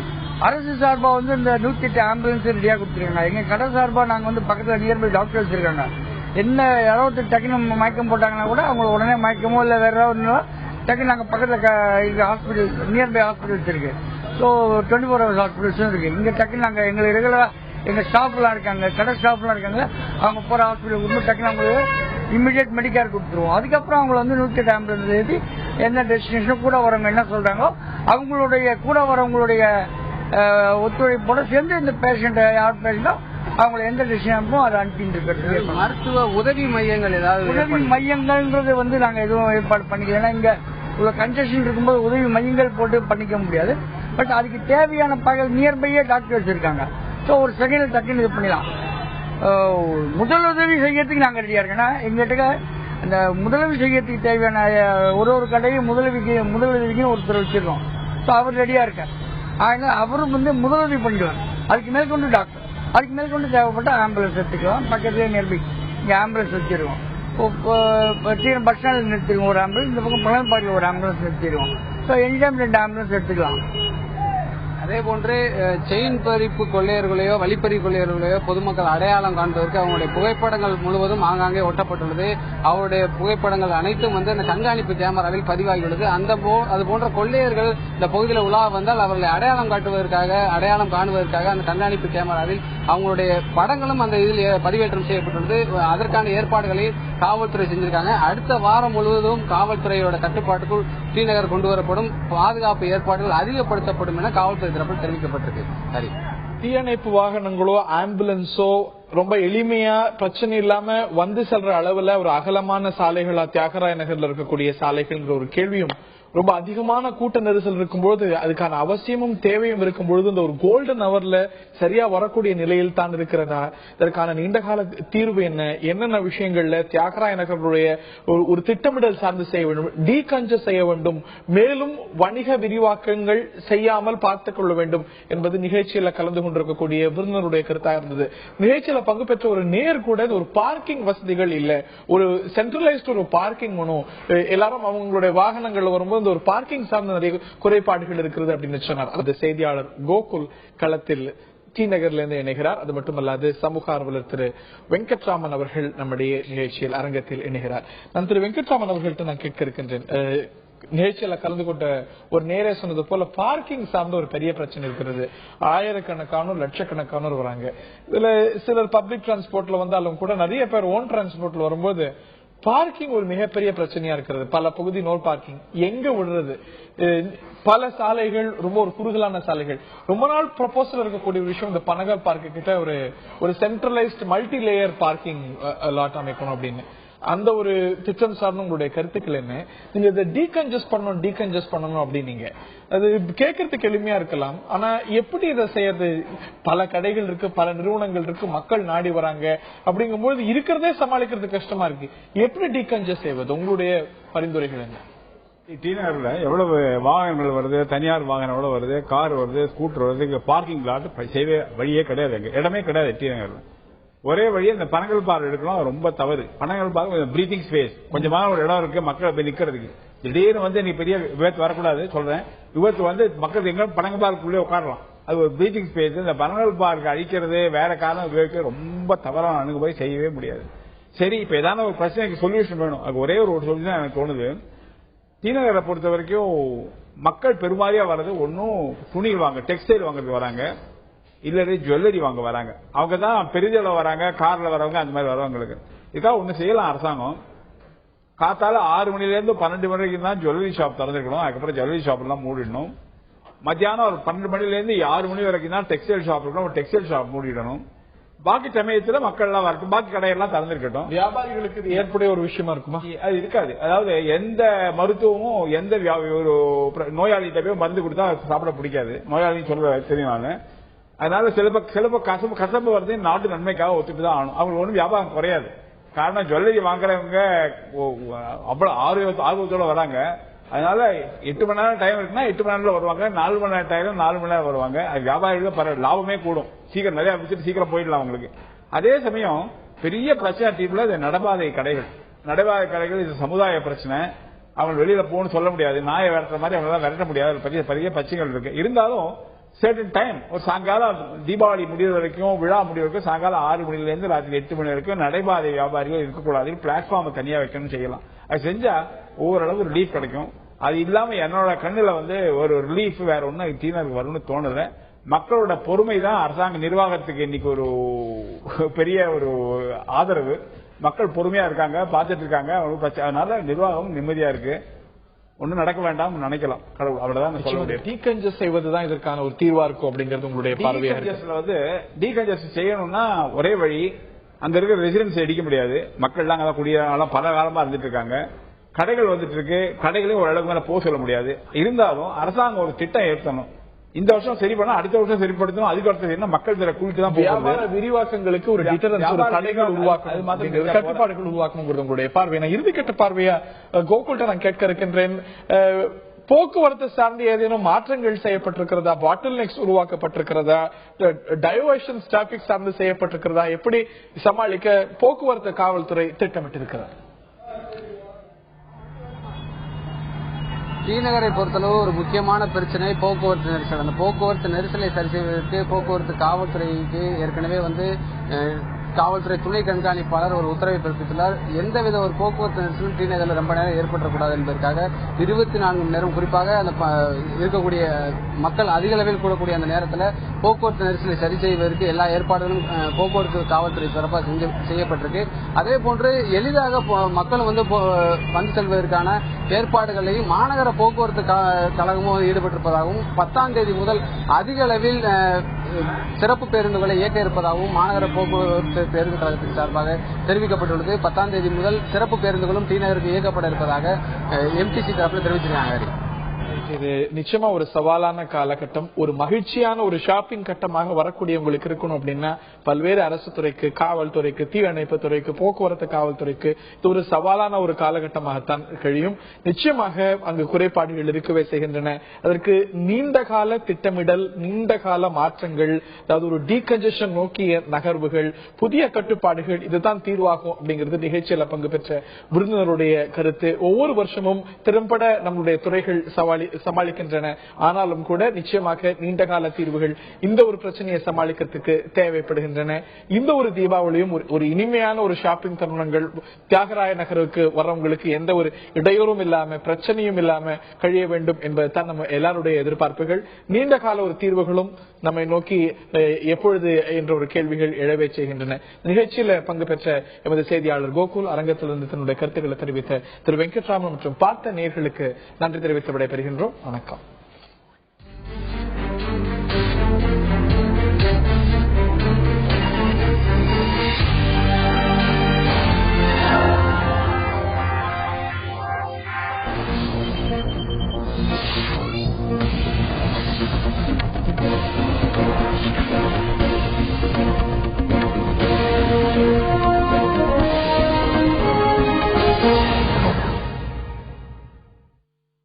அரசு சார்பா வந்து இந்த 108 ஆம்புலன்ஸ் ரெடியா கொடுத்துருக்காங்க. எங்க கடை சார்பா நாங்க வந்து பக்கத்துல நியர்பை டாக்டர் வச்சிருக்காங்க. என்ன யாராவது டக்குன்னு மயக்கம் போட்டாங்கன்னா கூட அவங்க உடனே மயக்கமோ இல்ல வேற ஏதாவது டக்குன்னு நாங்க பக்கத்துல ஹாஸ்பிட்டல் நியர்பை ஹாஸ்பிட்டல்ஸ் இருக்கு. ஸோ 24 hours ஹாஸ்பிட்டல்ஸும் இருக்கு. இங்க டக்குன்னு நாங்க எங்களுக்கு ரெகுலரா எங்க ஸ்டாஃப் எல்லாம் இருக்காங்க, கடை ஸ்டாஃப் எல்லாம் இருக்காங்க. அவங்க போற ஹாஸ்பிட்டல் டக்குன்னு அவங்களுக்கு இமிடியேட் மெடிக்கேர் கொடுத்துருவோம். அதுக்கப்புறம் அவங்களை வந்து 108 ஆம்புலன்ஸ் ஏற்றி என்ன டெஸ்டினேஷன் கூட வரவங்க என்ன சொல்றாங்களோ அவங்களுடைய கூட வரவங்களுடைய ஒத்துழைப்போட சேர்ந்து இந்த பேஷண்ட் யார் பேஷண்டோ அவங்களை எந்த டெஸ்டினேஷனும் அதை அனுப்பிட்டு இருக்கிறது. மருத்துவ உதவி மையங்கள் ஏதாவது உதவி மையங்கள்ன்றது வந்து நாங்க எதுவும் ஏற்பாடு பண்ணிக்கலாம். ஏன்னா இங்க உள்ள கன்செஷன் இருக்கும்போது உதவி மையங்கள் போட்டு பண்ணிக்க முடியாது. பட் அதுக்கு தேவையான பகல் நியர்பையே டாக்டர் வச்சிருக்காங்க. ஸோ ஒரு செகண்ட் டக்குன்னு இது பண்ணிடலாம். முதலுதவி செய்யறதுக்கு நாங்க ரெடியா இருக்கோம்னா எங்கிட்ட அந்த முதலுதவி செய்யறதுக்கு தேவையான ஒரு கடையும் முதலுதவிக்கு ஒருத்தர் வச்சிருக்கோம். ஸோ அவர் ரெடியா இருக்கார். அதனால அவரும் வந்து முதலுதவி பண்ணிடுவார். அதுக்கு மேற்கொண்டு டாக்டர், அதுக்கு மேற்கொண்டு தேவைப்பட்ட ஆம்புலன்ஸ் எடுத்துக்கலாம். பக்கத்துலேயே நியர்பை இங்க ஆம்புலன்ஸ் வச்சிருக்கோம். பஸ் ஸ்டாண்டில் நிறுத்திடுவோம் ஒரு ஆம்புலன்ஸ், இந்த பக்கம் பழம்பாடியில் ஒரு ஆம்புலன்ஸ் நிறுத்திடுவோம். ஸோ எனி டைம் 2 ஆம்புலன்ஸ் எடுத்துக்கலாம். அதே போன்று செயின் பறிப்பு கொள்ளையர்களையோ வழிப்பறி கொள்ளையர்களையோ பொதுமக்கள் அடையாளம் காண்பதற்கு அவங்களுடைய புகைப்படங்கள் முழுவதும் ஆங்காங்கே ஒட்டப்பட்டுள்ளது. அவருடைய புகைப்படங்கள் அனைத்தும் வந்து அந்த கண்காணிப்பு கேமராவில் பதிவாகியுள்ளது. அது போன்ற கொள்ளையர்கள் இந்த பகுதியில் உலா வந்தால் அவர்களை அடையாளம் காணுவதற்காக அந்த கண்காணிப்பு கேமராவில் அவங்களுடைய படங்களும் அந்த இதில் பதிவேற்றம் செய்யப்பட்டுள்ளது. அதற்கான ஏற்பாடுகளை காவல்துறை செஞ்சிருக்காங்க. அடுத்த வாரம் முழுவதும் காவல்துறையோட கட்டுப்பாட்டுக்குள் டிநகர் கொண்டு வரப்படும். பாதுகாப்பு ஏற்பாடுகள் அதிகப்படுத்தப்படும் என காவல்துறை தெரிவிக்கப்பட்டிருக்கு. சரி, தீயணைப்பு வாகனங்களோ ஆம்புலன்ஸோ ரொம்ப எளிமையா பிரச்சனை இல்லாம வந்து செல்ற அளவுல ஒரு அகலமான சாலைகளா தியாகராய நகர்ல இருக்கக்கூடிய சாலைகள் ஒரு கேள்வியும் ரொம்ப அதிகமான கூட்ட நெரிசல் இருக்கும்போது அதுக்கான அவசியமும் தேவையும் இருக்கும்பொழுது இந்த ஒரு கோல்டன் அவர்ல சரியா வரக்கூடிய நிலையில் தான் இருக்கிறதா? இதற்கான நீண்டகால தீர்வு என்னென்ன விஷயங்கள்ல தியாகராய நகருடைய ஒரு திட்டமிடல் சார்ந்து செய்ய வேண்டும், டீகன்ஜஸ்ட் செய்ய வேண்டும், மேலும் வணிக விரிவாக்கங்கள் செய்யாமல் பார்த்துக் கொள்ள வேண்டும் என்பது நிகழ்ச்சியில கலந்து கொண்டிருக்கக்கூடிய விருந்தினருடைய கருத்தா இருந்தது. நிகழ்ச்சியில பங்கு பெற்ற ஒரு நேர் கூட ஒரு பார்க்கிங் வசதிகள் இல்ல, ஒரு சென்ட்ரலைஸ்ட் ஒரு பார்க்கிங் வேணும், எல்லாரும் அவங்களுடைய வாகனங்கள்ல வரும்போது ஒரு பார்க்கிங் சார்ந்த நிறைய குறைபாடுகள் இருக்கிறது அப்படின்னு சொன்னார். அந்த செய்தியாளர் கோகுல் களத்தில் டி நகர்ல இருந்து இணைகிறார். அது மட்டுமல்லாது சமூக ஆர்வலர் திரு வெங்கட்ராமன் அவர்கள் நம்முடைய நிகழ்ச்சியில் அரங்கத்தில் இணைகிறார். நான் திரு வெங்கட்ராமன் அவர்கள்ட்ட நான் கேட்க இருக்கின்றேன், நிகழ்ச்சியில கலந்து கொண்ட ஒரு நேரே சொன்னது போல பார்க்கிங் சார்ந்த ஒரு பெரிய பிரச்சனை இருக்கிறது. ஆயிரக்கணக்கானோர் லட்சக்கணக்கானோர் வராங்க. இதுல சிலர் பப்ளிக் டிரான்ஸ்போர்ட்ல வந்தாலும் கூட நிறைய பேர் ஓன் டிரான்ஸ்போர்ட்ல வரும்போது பார்க்கிங் ஒரு மிகப்பெரிய பிரச்சனையா இருக்கிறது. பல பகுதி நோ பார்க்கிங், எங்க விடுறது? பல சாலைகள் ரொம்ப ஒரு குறுகலான சாலைகள். ரொம்ப நாள் ப்ரொபோசல் இருக்கக்கூடிய ஒரு விஷயம், இந்த பனகல் பார்க்கு கிட்ட ஒரு centralised multi layer parking lot அமைக்கணும் அப்படின்னு. அந்த ஒரு திட்டம் சார்ந்த உங்களுடைய கருத்துக்கள் என்ன? நீங்க இதை டீகன்ஜஸ்ட் பண்ணணும் அப்படின்னீங்க. அது கேட்கறதுக்கு எளிமையா இருக்கலாம், ஆனா எப்படி இதை செய்யறது? பல கடைகள் இருக்கு, பல நிறுவனங்கள் இருக்கு, மக்கள் நாடி வராங்க. அப்படிங்கும்போது இருக்கிறதே சமாளிக்கிறது கஷ்டமா இருக்கு. எப்படி டீகன்ஜஸ்ட் செய்வது? உங்களுடைய பரிந்துரைகள் என்ன? டி நகர்ல எவ்வளவு வாகனங்கள் வருது, தனியார் வாகனம் எவ்வளவு வருது, கார் வருது, ஸ்கூட்டர் வருது. இங்க பார்க்கிங் லாட் செய்ய வழியே கிடையாது, இடமே கிடையாது டி நகர்ல. ஒரே வழியே இந்த பனகல் பார் எடுக்கணும், ரொம்ப தவறு. பனகல் பார் பிரீத்திங் ஸ்பேஸ், கொஞ்சமான ஒரு இடம் இருக்கு மக்கள் போய் நிக்கிறதுக்கு. திடீர்னு வந்து நீ பெரிய விபத்து வரக்கூடாது சொல்றேன். விபத்து வந்து மக்கள் எங்க பனகல் பார்க்குள்ளே உட்காரலாம். அது ஒரு பிரீத்திங் ஸ்பேஸ். இந்த பனகல் பார்க் அழிக்கிறது வேற காரணம் உபயோகிக்க ரொம்ப தவறான அணுகுமுறை, செய்யவே முடியாது. சரி, இப்ப ஏதாவது ஒரு பிரச்சனைக்கு சொல்யூஷன் வேணும். அது ஒரே ஒரு சொல்யூஷன் எனக்கு தோணுது. டி நகரை பொறுத்த வரைக்கும் மக்கள் பெருமாறியா வர்றது ஒன்னும் துணிகள் வாங்க, டெக்ஸ்டைல் வாங்குறதுக்கு வராங்க, இல்ல ஜுவல்லரி வாங்க வராங்க. அவங்க தான் பெரிதளவு வராங்க, கார்ல வரவங்க, அந்த மாதிரி வரவங்களுக்கு. இதுக்காக ஒண்ணு செய்யலாம் அரசாங்கம். காத்தால 6 மணில இருந்து 12 மணி வரைக்கும் தான் ஜுவல்லரி ஷாப் திறந்துருக்கணும். அதுக்கப்புறம் ஜுவல்லரி ஷாப் எல்லாம் மூடிடணும். மத்தியானம் ஒரு 12 மணில இருந்து 6 மணி வரைக்கும் தான் டெக்ஸ்டைல் ஷாப் இருக்கணும். ஒரு டெக்ஸ்டைல் ஷாப் மூடிடணும். பாக்கி சமயத்துல மக்கள் எல்லாம் வரட்டும், பாக்கி கடையெல்லாம் திறந்திருக்கட்டும். வியாபாரிகளுக்கு இது ஏற்படைய ஒரு விஷயமா இருக்குமா? அது இருக்காது. அதாவது எந்த மருத்துவமும் எந்த ஒரு நோயாளிகிட்ட போய் மருந்து கொடுத்தா சாப்பிட பிடிக்காது. நோயாளின்னு சொல்ல தெரியும் நான். அதனால சிலப்ப கசப்பு வருது, நாட்டு நன்மைக்காக ஒத்துட்டு தான் ஆகணும். அவங்களுக்கு ஒன்றும் வியாபாரம் குறையாது. காரணம் ஜுவல்லரி வாங்குறவங்க அவ்வளவு ஆர்வத்தோட வராங்க. அதனால 8 மணி நேரம் டைம் இருக்குன்னா 8 மணி நேரத்துல வருவாங்க, 4 மணி நேரம் டைம் 4 மணி நேரம் வருவாங்க. அது வியாபாரிகளுக்கு லாபமே கூடும், சீக்கிரம் நிறைய வச்சுட்டு சீக்கிரம் போயிடலாம் அவங்களுக்கு. அதே சமயம் பெரிய பிரச்சனை தீர்வுல இது நடைபாதை கடைகள் இது சமுதாய பிரச்சனை. அவங்க வெளியில போகணும்னு சொல்ல முடியாது, நாயை விரட்டுற மாதிரி அவங்களால விரட்ட முடியாது. பெரிய பிரச்சனைகள் இருக்கு. இருந்தாலும் சர்டன் டைம், ஒரு சாயங்காலம் தீபாவளி முடிவு வரைக்கும், விழா முடிவு வரைக்கும், சாயங்காலம் 6 மணில இருந்து ராத்திரி 8 மணி வரைக்கும் நடைபாதை வியாபாரிகள் இருக்கக்கூடாது. பிளாட்ஃபார்ம் தனியா வைக்கணும்னு செய்யலாம். அது செஞ்சா ஓரளவு ரிலீஃப் கிடைக்கும். அது இல்லாம என்னோட கண்ணுல வந்து ஒரு ரிலீஃப் வேற ஒண்ணு டி நகருக்கு வரும்னு தோணுது. மக்களோட பொறுமை தான் அரசாங்க நிர்வாகத்துக்கு இன்னைக்கு ஒரு பெரிய ஒரு ஆதரவு. மக்கள் பொறுமையா இருக்காங்க, பாத்துட்டு இருக்காங்க. அதனால நிர்வாகம் நிம்மதியா இருக்கு. ஒன்னும் நடக்க வேண்டாம் நினைக்கலாம். கடவுள் அவ்வளவுதான் சொல்ல முடியும். டீகன்ஜஸ்ட் செய்வதுதான் இதற்கான ஒரு தீர்வா இருக்கும் அப்படிங்கிறது உங்களுடைய பார்வையா இருக்கு? வந்து டீகன்ஜஸ்ட் செய்யணும்னா ஒரே வழி, அங்க இருக்கிற ரெசிடென்ஸ் அடிக்க முடியாது. மக்கள் எல்லாம் அங்க குடியெல்லாம் பல காலமா இருந்துட்டு இருக்காங்க. கடைகள் வந்துட்டு இருக்கு, கடைகளையும் ஓரளவுக்கு மேல போக சொல்ல முடியாது. இருந்தாலும் அரசாங்கம் ஒரு திட்டம் ஏற்றணும். இந்த வருஷம் சரி பண்ணா அடுத்த வருஷம் சரிப்படுத்தணும். அதுக்கு அடுத்த மக்கள் தர கூட்டு தான் வியாபார விரிவாக்கங்களுக்கு ஒரு தடைகள் உருவாக்கணும், கட்டுப்பாடுகள் உருவாக்கணும் உங்களுடைய பார்வை. நான் இறுதிக்கட்ட பார்வையா கோகுல்ட்ட நான் கேட்க இருக்கின்றேன். போக்குவரத்து சார்ந்து ஏதேனும் மாற்றங்கள் செய்யப்பட்டிருக்கிறதா? பாட்டில் நெக்ஸ் உருவாக்கப்பட்டிருக்கிறதா? டைவர்ஷன் டிராபிக் சார்ந்து செய்யப்பட்டிருக்கிறதா? எப்படி சமாளிக்க போக்குவரத்து காவல்துறை திட்டமிட்டிருக்கிறது? டி நகரை பொறுத்தளவு ஒரு முக்கியமான பிரச்சனை போக்குவரத்து நெரிசல். அந்த போக்குவரத்து நெரிசலை சரி செய்வதற்கு போக்குவரத்து காவல்துறைக்கு ஏற்கனவே வந்து காவல்துறை துணை கண்காணிப்பாளர் ஒரு உத்தரவை பிறப்பித்துள்ளார். எந்தவித ஒரு போக்குவரத்து நெரிசலும் டி நகரில் ரொம்ப நேரம் ஏற்படக்கூடாது என்பதற்காக 24 மணி நேரம், குறிப்பாக அந்த இருக்கக்கூடிய மக்கள் அதிக அளவில் கூடக்கூடிய அந்த நேரத்தில் போக்குவரத்து நெரிசலை சரி செய்வதற்கு எல்லா ஏற்பாடுகளும் போக்குவரத்து காவல்துறை சிறப்பாக செய்யப்பட்டிருக்கு. அதே போன்று எளிதாக மக்கள் வந்து செல்வதற்கான ஏற்பாடுகளையும் மாநகர போக்குவரத்து கழகமும் ஈடுபட்டிருப்பதாகவும் 10ஆம் தேதி முதல் அதிக அளவில் சிறப்பு பேருந்துகளை இயக்க இருப்பதாகவும் மாநகர போக்குவரத்து பேருந்து கழகத்தின் சார்பாக தெரிவிக்கப்பட்டுள்ளது. 10ஆம் தேதி முதல் சிறப்பு பேருந்துகளும் டி நகருக்கு இயக்கப்பட இருப்பதாக எம்டிசி தரப்பில் தெரிவிச்சிருக்காங்க. இது நிச்சயமா ஒரு சவாலான காலகட்டம். ஒரு மகிழ்ச்சியான ஒரு ஷாப்பிங் கட்டமாக வரக்கூடியவங்களுக்கு இருக்கணும் அப்படின்னா பல்வேறு அரசு துறைக்கு, காவல்துறைக்கு, தீயணைப்பு துறைக்கு, போக்குவரத்து காவல்துறைக்கு இது ஒரு சவாலான ஒரு காலகட்டமாகத்தான் கழியும். நிச்சயமாக அங்கு குறைபாடுகள் இருக்கவே செய்கின்றன. அதற்கு நீண்ட கால திட்டமிடல், நீண்ட கால மாற்றங்கள், அதாவது ஒரு டீகன்ஜெஷன் நோக்கிய நகர்வுகள், புதிய கட்டுப்பாடுகள் இதுதான் தீர்வாகும் அப்படிங்கிறது நிகழ்ச்சியில் பங்கு பெற்ற விருந்தினருடைய கருத்து. ஒவ்வொரு வருஷமும் திறம்பட நம்முடைய துறைகள் சமாளிக்கின்றன. ஆனாலும் கூட நிச்சயமாக நீண்டகால தீர்வுகள் இந்த ஒரு பிரச்சனையை சமாளிக்கிறதுக்கு தேவைப்படுகின்றன. இந்த ஒரு தீபாவளியும் ஒரு இனிமையான ஒரு ஷாப்பிங் தருணங்கள், தியாகராய நகருக்கு வர்றவங்களுக்கு எந்த ஒரு இடையூறும் இல்லாம பிரச்சனையும் இல்லாம கழிய வேண்டும் என்பதுதான் நம்ம எல்லாருடைய எதிர்பார்ப்புகள். நீண்ட கால ஒரு தீர்வுகளும் நம்மை நோக்கி எப்பொழுது என்ற ஒரு கேள்விகள் எழவே செய்கின்றன. நிகழ்ச்சியில பங்கு பெற்ற எமது செய்தியாளர் கோகுல், அரங்கத்திலிருந்து தன்னுடைய கருத்துக்களை தெரிவித்த திரு வெங்கட்ராமன் மற்றும் பார்த்த நேயர்களுக்கு நன்றி தெரிவித்து விடைபெறுகின்றோம். வணக்கம்.